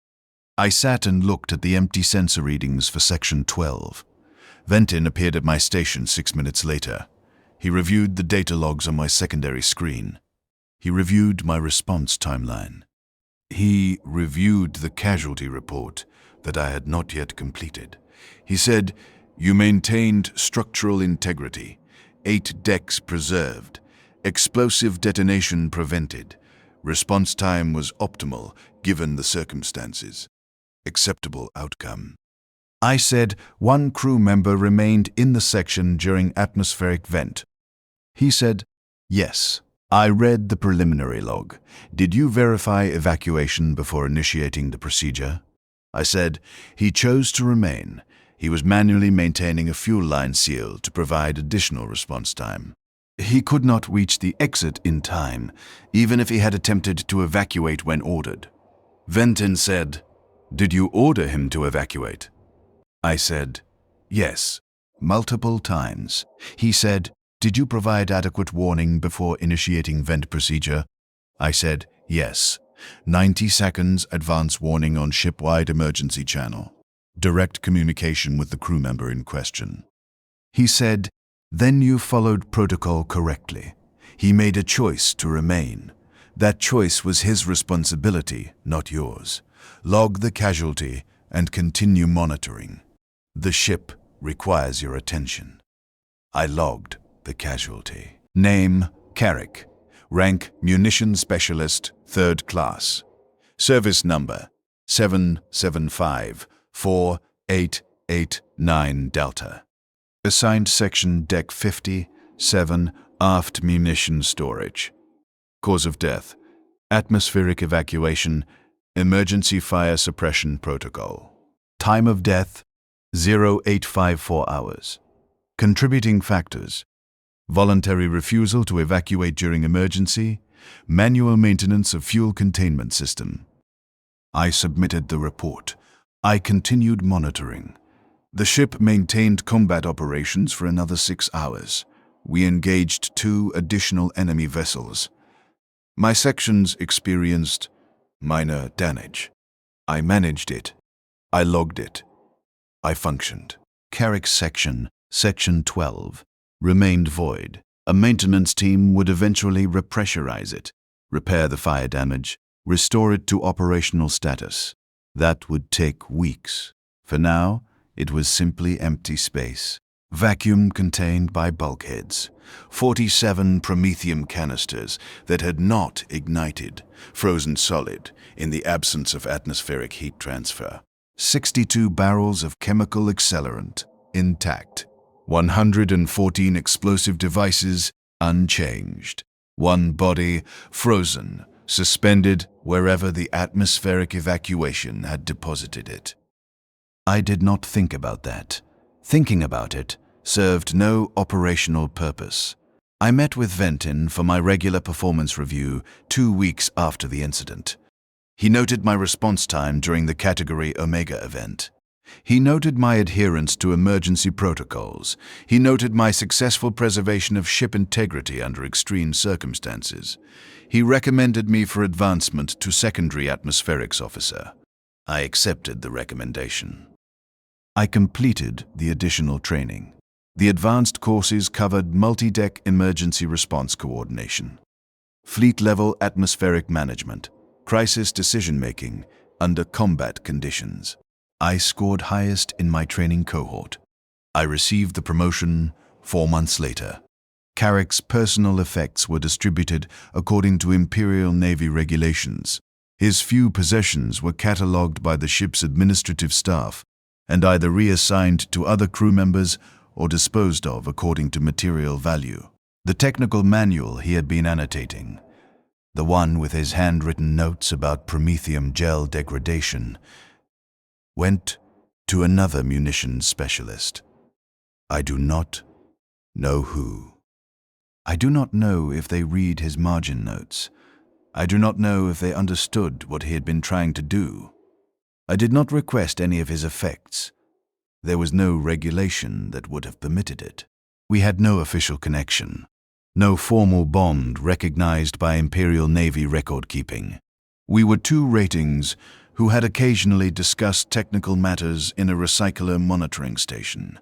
I sat and looked at the empty sensor readings for Section 12. Ventin appeared at my station 6 minutes later. He reviewed the data logs on my secondary screen. He reviewed my response timeline. He reviewed the casualty report that I had not yet completed. He said, "You maintained structural integrity, 8 decks preserved, Explosive detonation prevented. Response time was optimal given the circumstances. Acceptable outcome. I said one crew member remained in the section during atmospheric vent. He said, yes. I read the preliminary log. Did you verify evacuation before initiating the procedure? I said, he chose to remain. He was manually maintaining a fuel line seal to provide additional response time. He could not reach the exit in time, even if he had attempted to evacuate when ordered. Venton said, did you order him to evacuate? I said, yes, multiple times. He said, did you provide adequate warning before initiating vent procedure? I said, yes. 90 seconds advance warning on ship-wide emergency channel. Direct communication with the crew member in question. He said, then you followed protocol correctly. He made a choice to remain. That choice was his responsibility, not yours. Log the casualty and continue monitoring. The ship requires your attention. I logged the casualty. Name, Carrick. Rank, Munition Specialist, 3rd Class. Service number, 7754889 Delta. Assigned Section Deck 50, 7, Aft Munition Storage. Cause of death, atmospheric evacuation, emergency fire suppression protocol. Time of death, 0854 hours. Contributing factors, voluntary refusal to evacuate during emergency, manual maintenance of fuel containment system. I submitted the report. I continued monitoring. The ship maintained combat operations for another 6 hours. We engaged 2 additional enemy vessels. My sections experienced minor damage. I managed it. I logged it. I functioned. Carrick's section, Section 12, remained void. A maintenance team would eventually repressurize it, repair the fire damage, restore it to operational status. That would take weeks. For now, it was simply empty space. Vacuum contained by bulkheads. 47 promethium canisters that had not ignited, frozen solid in the absence of atmospheric heat transfer. 62 barrels of chemical accelerant, intact. 114 explosive devices, unchanged. 1 body, frozen, suspended wherever the atmospheric evacuation had deposited it. I did not think about that. Thinking about it served no operational purpose. I met with Venton for my regular performance review 2 weeks after the incident. He noted my response time during the Category Omega event. He noted my adherence to emergency protocols. He noted my successful preservation of ship integrity under extreme circumstances. He recommended me for advancement to Secondary Atmospherics Officer. I accepted the recommendation. I completed the additional training. The advanced courses covered multi-deck emergency response coordination, fleet-level atmospheric management, crisis decision-making under combat conditions. I scored highest in my training cohort. I received the promotion 4 months later. Carrick's personal effects were distributed according to Imperial Navy regulations. His few possessions were catalogued by the ship's administrative staff and either reassigned to other crew members or disposed of according to material value. The technical manual he had been annotating, the one with his handwritten notes about promethium gel degradation, went to another munitions specialist. I do not know who. I do not know if they read his margin notes. I do not know if they understood what he had been trying to do. I did not request any of his effects. There was no regulation that would have permitted it. We had no official connection, no formal bond recognized by Imperial Navy record-keeping. We were 2 ratings who had occasionally discussed technical matters in a recycler monitoring station.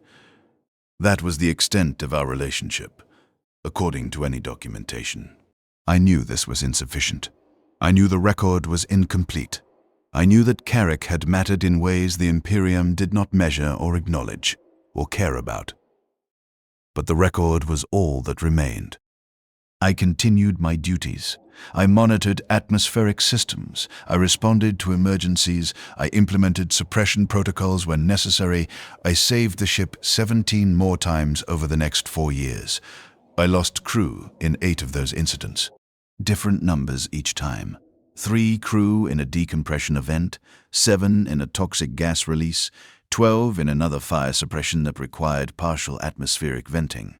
That was the extent of our relationship, according to any documentation. I knew this was insufficient. I knew the record was incomplete. I knew that Carrick had mattered in ways the Imperium did not measure or acknowledge or care about. But the record was all that remained. I continued my duties. I monitored atmospheric systems. I responded to emergencies. I implemented suppression protocols when necessary. I saved the ship 17 more times over the next 4 years. I lost crew in 8 of those incidents. Different numbers each time. 3 crew in a decompression event, 7 in a toxic gas release, 12 in another fire suppression that required partial atmospheric venting.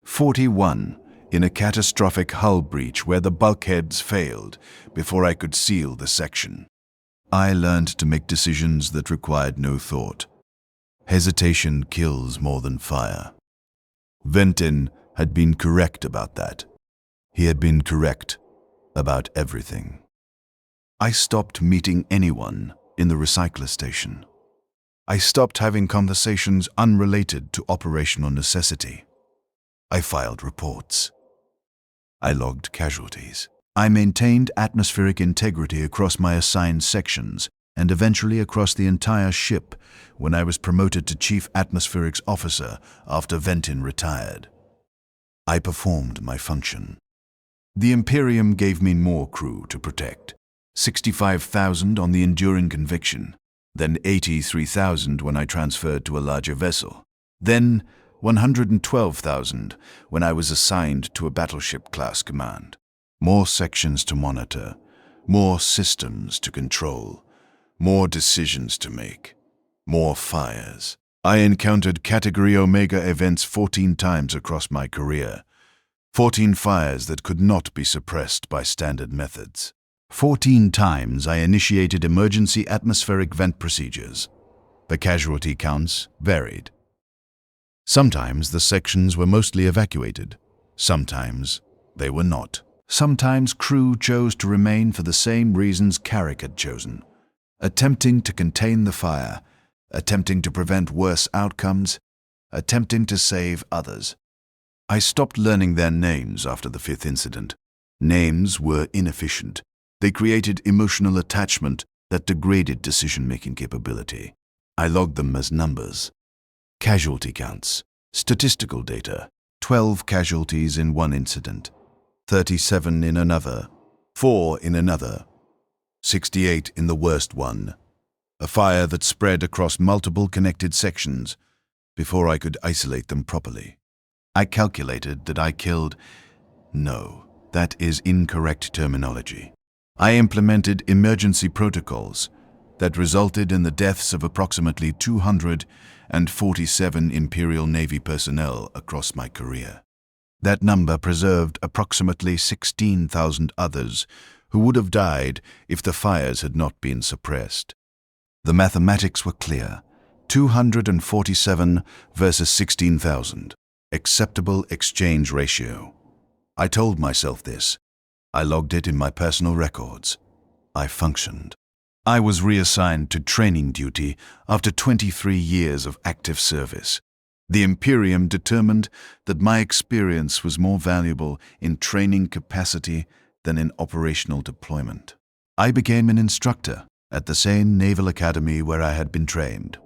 41 in a catastrophic hull breach where the bulkheads failed before I could seal the section. I learned to make decisions that required no thought. Hesitation kills more than fire. Ventin had been correct about that. He had been correct about everything. I stopped meeting anyone in the recycler station. I stopped having conversations unrelated to operational necessity. I filed reports. I logged casualties. I maintained atmospheric integrity across my assigned sections and eventually across the entire ship when I was promoted to Chief Atmospherics Officer after Ventin retired. I performed my function. The Imperium gave me more crew to protect. 65,000 on the enduring conviction, then 83,000 when I transferred to a larger vessel, then 112,000 when I was assigned to a battleship-class command. More sections to monitor, more systems to control, more decisions to make, more fires. I encountered Category Omega events 14 times across my career. 14 fires that could not be suppressed by standard methods. 14 times I initiated emergency atmospheric vent procedures. The casualty counts varied. Sometimes the sections were mostly evacuated. Sometimes they were not. Sometimes crew chose to remain for the same reasons Carrick had chosen. Attempting to contain the fire, attempting to prevent worse outcomes, attempting to save others. I stopped learning their names after the 5th incident. Names were inefficient. They created emotional attachment that degraded decision-making capability. I logged them as numbers. Casualty counts, statistical data, 12 casualties in one incident, 37 in another, 4 in another, 68 in the worst one, a fire that spread across multiple connected sections before I could isolate them properly. I calculated that I killed... No, that is incorrect terminology. I implemented emergency protocols that resulted in the deaths of approximately 247 Imperial Navy personnel across my career. That number preserved approximately 16,000 others who would have died if the fires had not been suppressed. The mathematics were clear. 247 versus 16,000. Acceptable exchange ratio. I told myself this. I logged it in my personal records. I functioned. I was reassigned to training duty after 23 years of active service. The Imperium determined that my experience was more valuable in training capacity than in operational deployment. I became an instructor at the same naval academy where I had been trained.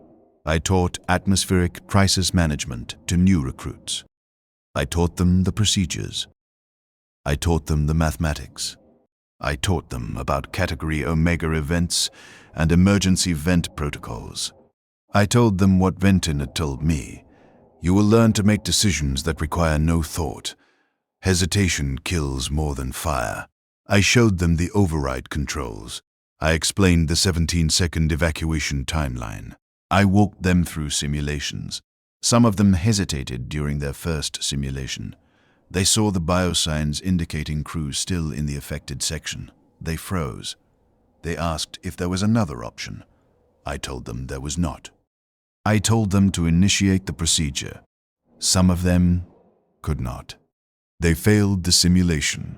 I taught atmospheric crisis management to new recruits. I taught them the procedures. I taught them the mathematics. I taught them about Category Omega events and emergency vent protocols. I told them what Ventin had told me. You will learn to make decisions that require no thought. Hesitation kills more than fire. I showed them the override controls. I explained the 17-second evacuation timeline. I walked them through simulations. Some of them hesitated during their first simulation. They saw the biosigns indicating crew still in the affected section. They froze. They asked if there was another option. I told them there was not. I told them to initiate the procedure. Some of them could not. They failed the simulation.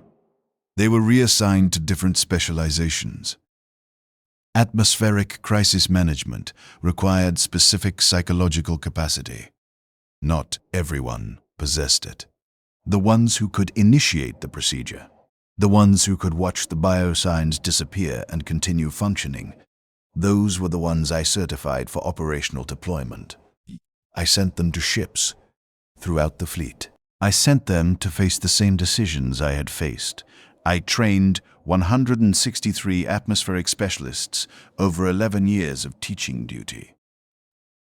They were reassigned to different specializations. Atmospheric crisis management required specific psychological capacity. Not everyone possessed it. The ones who could initiate the procedure, the ones who could watch the biosigns disappear and continue functioning, those were the ones I certified for operational deployment. I sent them to ships throughout the fleet. I sent them to face the same decisions I had faced. I trained 163 atmospheric specialists over 11 years of teaching duty.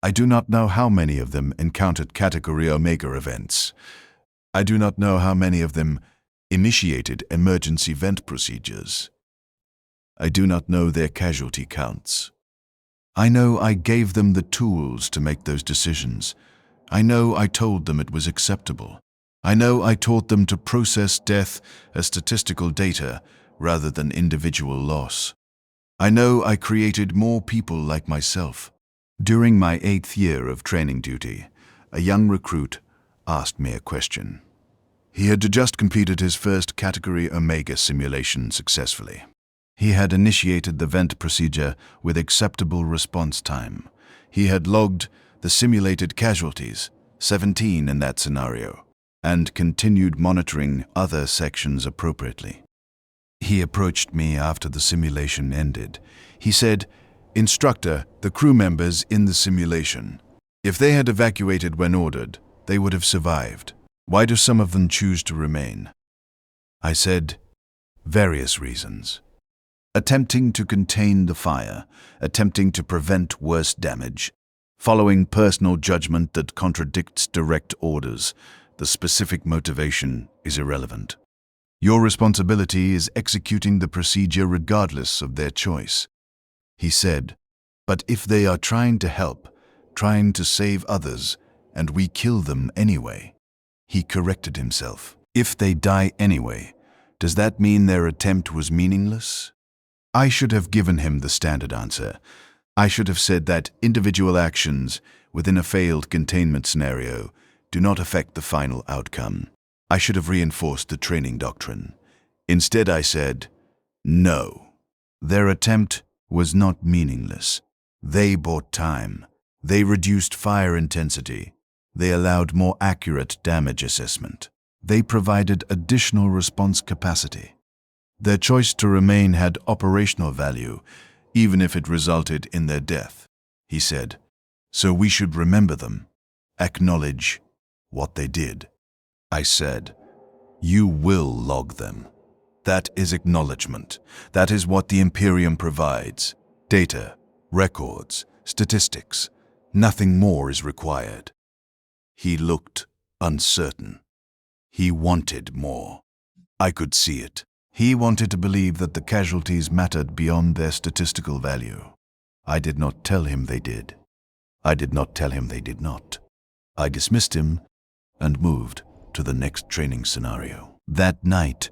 I do not know how many of them encountered Category Omega events. I do not know how many of them initiated emergency vent procedures. I do not know their casualty counts. I know I gave them the tools to make those decisions. I know I told them it was acceptable. I know I taught them to process death as statistical data rather than individual loss. I know I created more people like myself. During my 8th year of training duty, a young recruit asked me a question. He had just completed his first Category Omega simulation successfully. He had initiated the vent procedure with acceptable response time. He had logged the simulated casualties, 17 in that scenario, and continued monitoring other sections appropriately. He approached me after the simulation ended. He said, "Instructor, the crew members in the simulation, if they had evacuated when ordered, they would have survived. Why do some of them choose to remain?" I said, "Various reasons. Attempting to contain the fire, attempting to prevent worse damage, following personal judgment that contradicts direct orders. The specific motivation is irrelevant. Your responsibility is executing the procedure regardless of their choice." He said, "But if they are trying to help, trying to save others, and we kill them anyway?" He corrected himself. "If they die anyway, does that mean their attempt was meaningless?" I should have given him the standard answer. I should have said that individual actions within a failed containment scenario do not affect the final outcome. I should have reinforced the training doctrine. Instead, I said, "No. Their attempt was not meaningless. They bought time. They reduced fire intensity. They allowed more accurate damage assessment. They provided additional response capacity. Their choice to remain had operational value, even if it resulted in their death," he said. "So we should remember them, acknowledge what they did." I said, "You will log them. That is acknowledgement. That is what the Imperium provides. Data, records, statistics. Nothing more is required." He looked uncertain. He wanted more. I could see it. He wanted to believe that the casualties mattered beyond their statistical value. I did not tell him they did. I did not tell him they did not. I dismissed him and moved to the next training scenario. That night,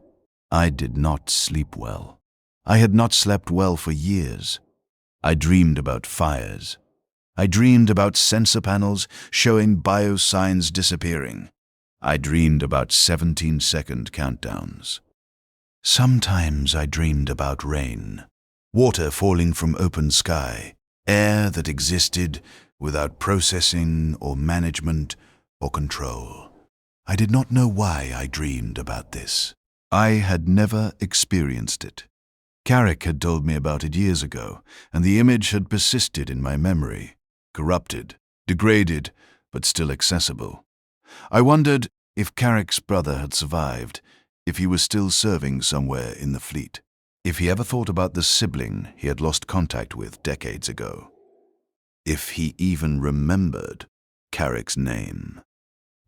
I did not sleep well. I had not slept well for years. I dreamed about fires. I dreamed about sensor panels showing biosigns disappearing. I dreamed about 17-second countdowns. Sometimes I dreamed about rain, water falling from open sky, air that existed without processing or management or control. I did not know why I dreamed about this. I had never experienced it. Carrick had told me about it years ago, and the image had persisted in my memory, corrupted, degraded, but still accessible. I wondered if Carrick's brother had survived, if he was still serving somewhere in the fleet, if he ever thought about the sibling he had lost contact with decades ago, if he even remembered Carrick's name.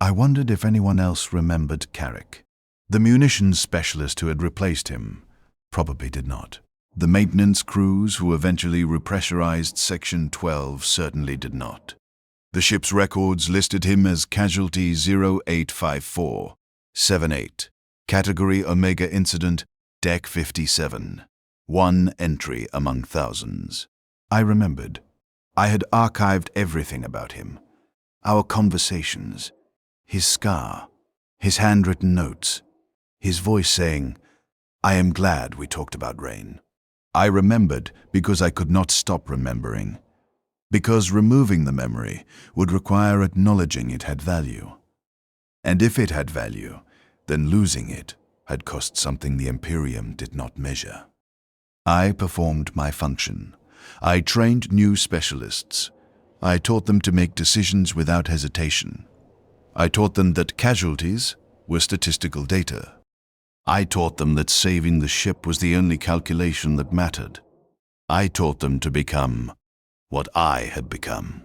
I wondered if anyone else remembered Carrick. The munitions specialist who had replaced him probably did not. The maintenance crews who eventually repressurized Section 12 certainly did not. The ship's records listed him as Casualty 085478. Category Omega Incident, Deck 57. One entry among thousands. I remembered. I had archived everything about him. Our conversations, his scar, his handwritten notes, his voice saying, "I am glad we talked about rain." I remembered because I could not stop remembering. Because removing the memory would require acknowledging it had value. And if it had value, then losing it had cost something the Imperium did not measure. I performed my function. I trained new specialists. I taught them to make decisions without hesitation. I taught them that casualties were statistical data. I taught them that saving the ship was the only calculation that mattered. I taught them to become what I had become.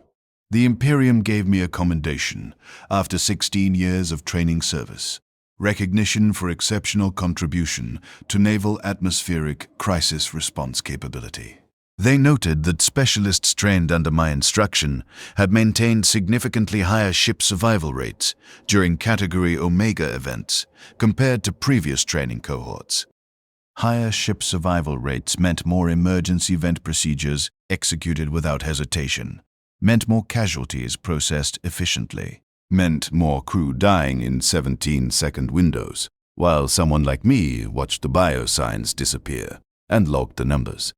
The Imperium gave me a commendation after 16 years of training service, recognition for exceptional contribution to naval atmospheric crisis response capability. They noted that specialists trained under my instruction had maintained significantly higher ship survival rates during Category Omega events compared to previous training cohorts. Higher ship survival rates meant more emergency event procedures executed without hesitation, meant more casualties processed efficiently, meant more crew dying in 17-second windows, while someone like me watched the biosigns disappear and logged the numbers.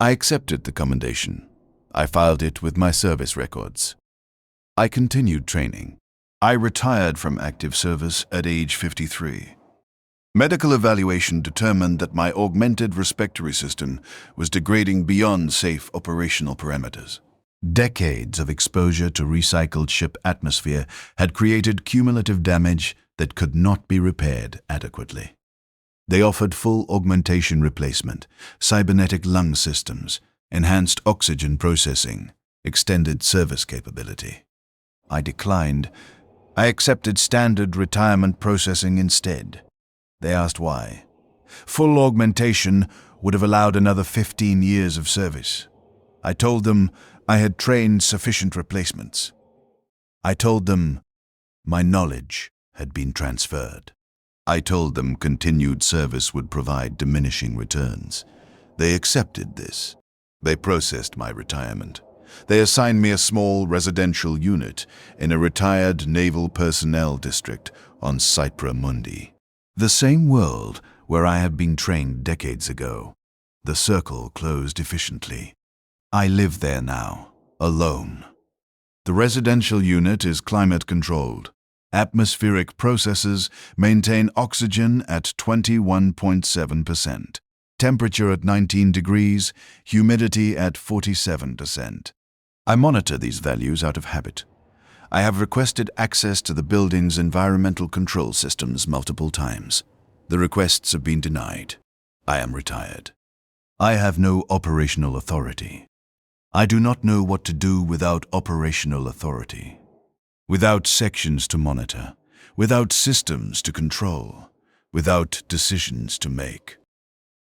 I accepted the commendation. I filed it with my service records. I continued training. I retired from active service at age 53. Medical evaluation determined that my augmented respiratory system was degrading beyond safe operational parameters. Decades of exposure to recycled ship atmosphere had created cumulative damage that could not be repaired adequately. They offered full augmentation replacement, cybernetic lung systems, enhanced oxygen processing, extended service capability. I declined. I accepted standard retirement processing instead. They asked why. Full augmentation would have allowed another 15 years of service. I told them I had trained sufficient replacements. I told them my knowledge had been transferred. I told them continued service would provide diminishing returns. They accepted this. They processed my retirement. They assigned me a small residential unit in a retired naval personnel district on Cypra Mundi, the same world where I had been trained decades ago. The circle closed efficiently. I live there now, alone. The residential unit is climate-controlled. Atmospheric processes maintain oxygen at 21.7%, temperature at 19 degrees, humidity at 47%. I monitor these values out of habit. I have requested access to the building's environmental control systems multiple times. The requests have been denied. I am retired. I have no operational authority. I do not know what to do without operational authority. Without sections to monitor, without systems to control, without decisions to make.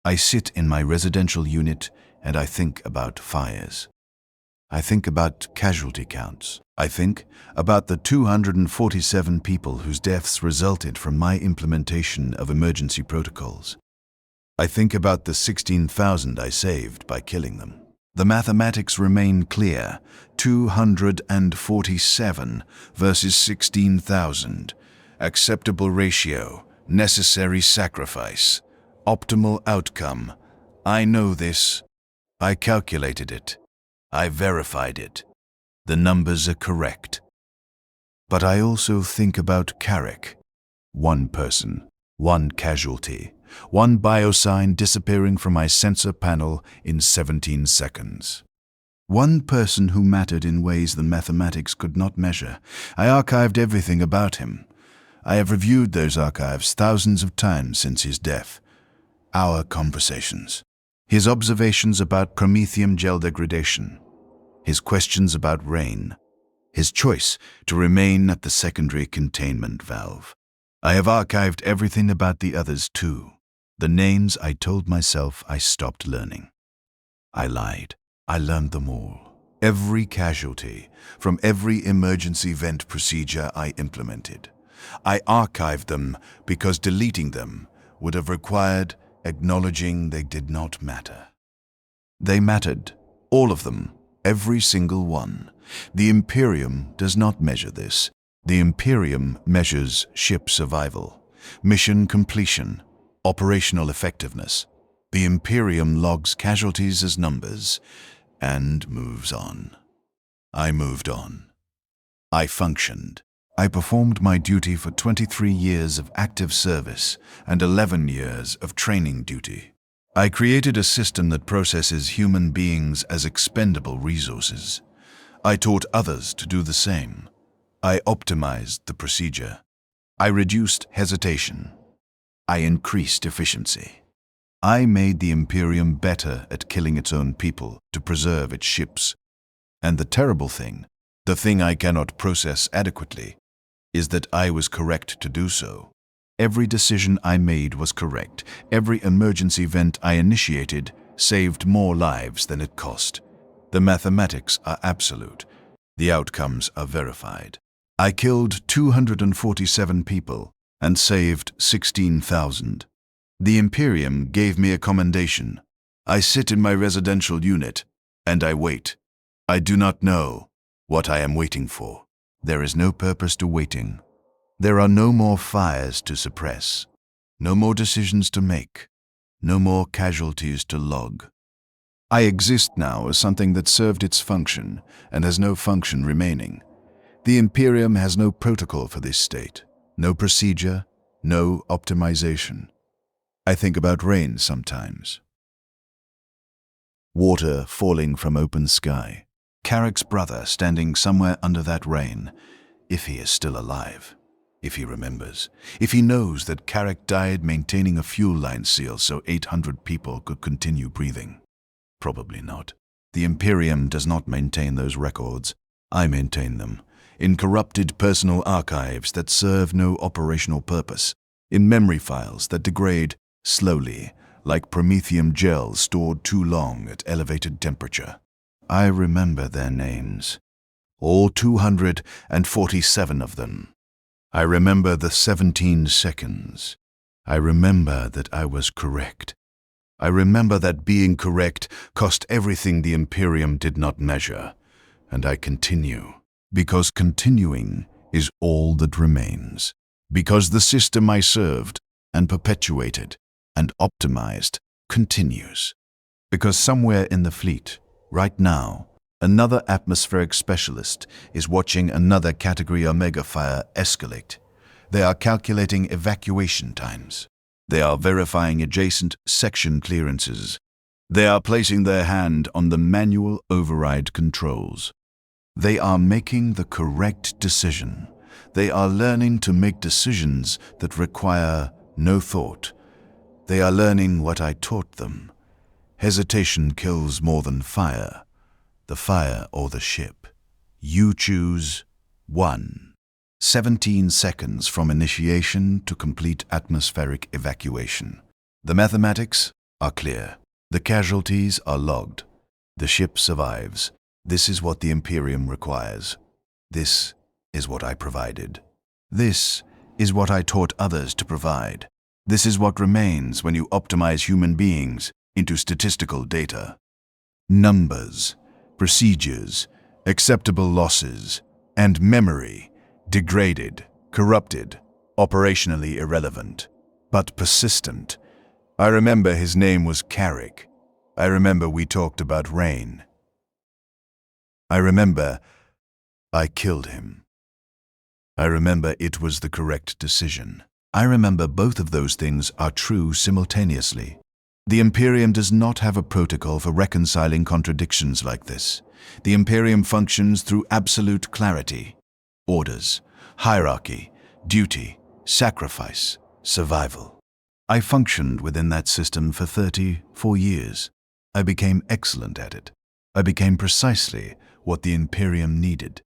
I sit in my residential unit and I think about fires. I think about casualty counts. I think about the 247 people whose deaths resulted from my implementation of emergency protocols. I think about the 16,000 I saved by killing them. The mathematics remain clear: 247 versus 16,000. Acceptable ratio, necessary sacrifice, optimal outcome. I know this. I calculated it. I verified it. The numbers are correct. But I also think about Carrick. One person, one casualty, one biosign disappearing from my sensor panel in 17 seconds. One person who mattered in ways the mathematics could not measure. I archived everything about him. I have reviewed those archives thousands of times since his death. Our conversations. His observations about promethium gel degradation. His questions about rain. His choice to remain at the secondary containment valve. I have archived everything about the others too. The names I told myself I stopped learning. I lied. I learned them all. Every casualty from every emergency vent procedure I implemented. I archived them because deleting them would have required acknowledging they did not matter. They mattered, all of them, every single one. The Imperium does not measure this. The Imperium measures ship survival, mission completion, operational effectiveness. The Imperium logs casualties as numbers and moves on. I moved on. I functioned. I performed my duty for 23 years of active service and 11 years of training duty. I created a system that processes human beings as expendable resources. I taught others to do the same. I optimized the procedure. I reduced hesitation. I increased efficiency. I made the Imperium better at killing its own people to preserve its ships. And the terrible thing, the thing I cannot process adequately, is that I was correct to do so. Every decision I made was correct. Every emergency event I initiated saved more lives than it cost. The mathematics are absolute. The outcomes are verified. I killed 247 people and saved 16,000. The Imperium gave me a commendation. I sit in my residential unit, and I wait. I do not know what I am waiting for. There is no purpose to waiting. There are no more fires to suppress, no more decisions to make, no more casualties to log. I exist now as something that served its function and has no function remaining. The Imperium has no protocol for this state, no procedure, no optimization. I think about rain sometimes. Water falling from open sky. Carrick's brother standing somewhere under that rain, if he is still alive, if he remembers, if he knows that Carrick died maintaining a fuel line seal so 800 people could continue breathing. Probably not. The Imperium does not maintain those records. I maintain them, in corrupted personal archives that serve no operational purpose, in memory files that degrade slowly, like promethium gel stored too long at elevated temperature. I remember their names, all 247 of them. I remember the 17 seconds. I remember that I was correct. I remember that being correct cost everything the Imperium did not measure, and I continue, because continuing is all that remains, because the system I served and perpetuated and optimized continues, because somewhere in the fleet, right now, another atmospheric specialist is watching another Category Omega fire escalate. They are calculating evacuation times. They are verifying adjacent section clearances. They are placing their hand on the manual override controls. They are making the correct decision. They are learning to make decisions that require no thought. They are learning what I taught them. Hesitation kills more than fire. The fire or the ship. You choose 1. 17 seconds from initiation to complete atmospheric evacuation. The mathematics are clear. The casualties are logged. The ship survives. This is what the Imperium requires. This is what I provided. This is what I taught others to provide. This is what remains when you optimize human beings into statistical data. Numbers, procedures, acceptable losses, and memory, degraded, corrupted, operationally irrelevant, but persistent. I remember his name was Carrick. I remember we talked about rain. I remember I killed him. I remember it was the correct decision. I remember both of those things are true simultaneously. The Imperium does not have a protocol for reconciling contradictions like this. The Imperium functions through absolute clarity. Orders, hierarchy, duty, sacrifice, survival. I functioned within that system for 34 years. I became excellent at it. I became precisely what the Imperium needed.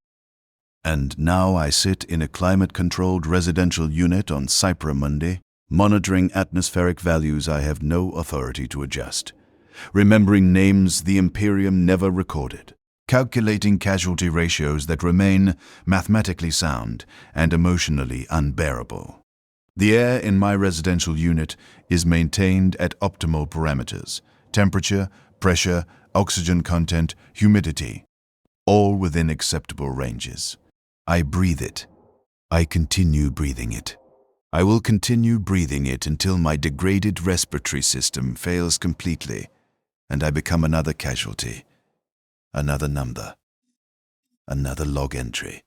And now I sit in a climate-controlled residential unit on Cypramundi, monitoring atmospheric values I have no authority to adjust, remembering names the Imperium never recorded, calculating casualty ratios that remain mathematically sound and emotionally unbearable. The air in my residential unit is maintained at optimal parameters: temperature, pressure, oxygen content, humidity, all within acceptable ranges. I breathe it. I continue breathing it. I will continue breathing it until my degraded respiratory system fails completely and I become another casualty, another number, another log entry.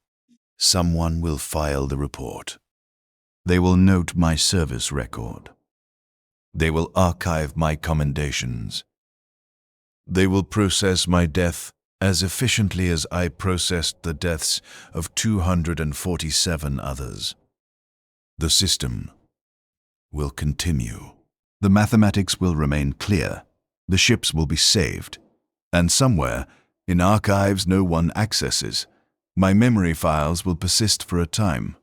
Someone will file the report. They will note my service record. They will archive my commendations. They will process my death as efficiently as I processed the deaths of 247 others. The system will continue. The mathematics will remain clear. The ships will be saved. And somewhere, in archives no one accesses, my memory files will persist for a time.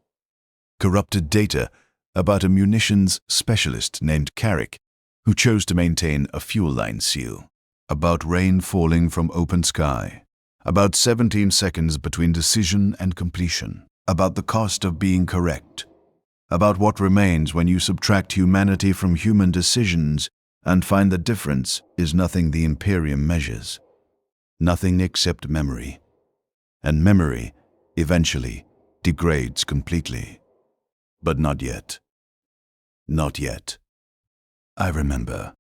Corrupted data about a munitions specialist named Carrick, who chose to maintain a fuel line seal. About rain falling from open sky. About 17 seconds between decision and completion. About the cost of being correct. About what remains when you subtract humanity from human decisions and find the difference is nothing the Imperium measures. Nothing except memory. And memory, eventually, degrades completely. But not yet. Not yet. I remember.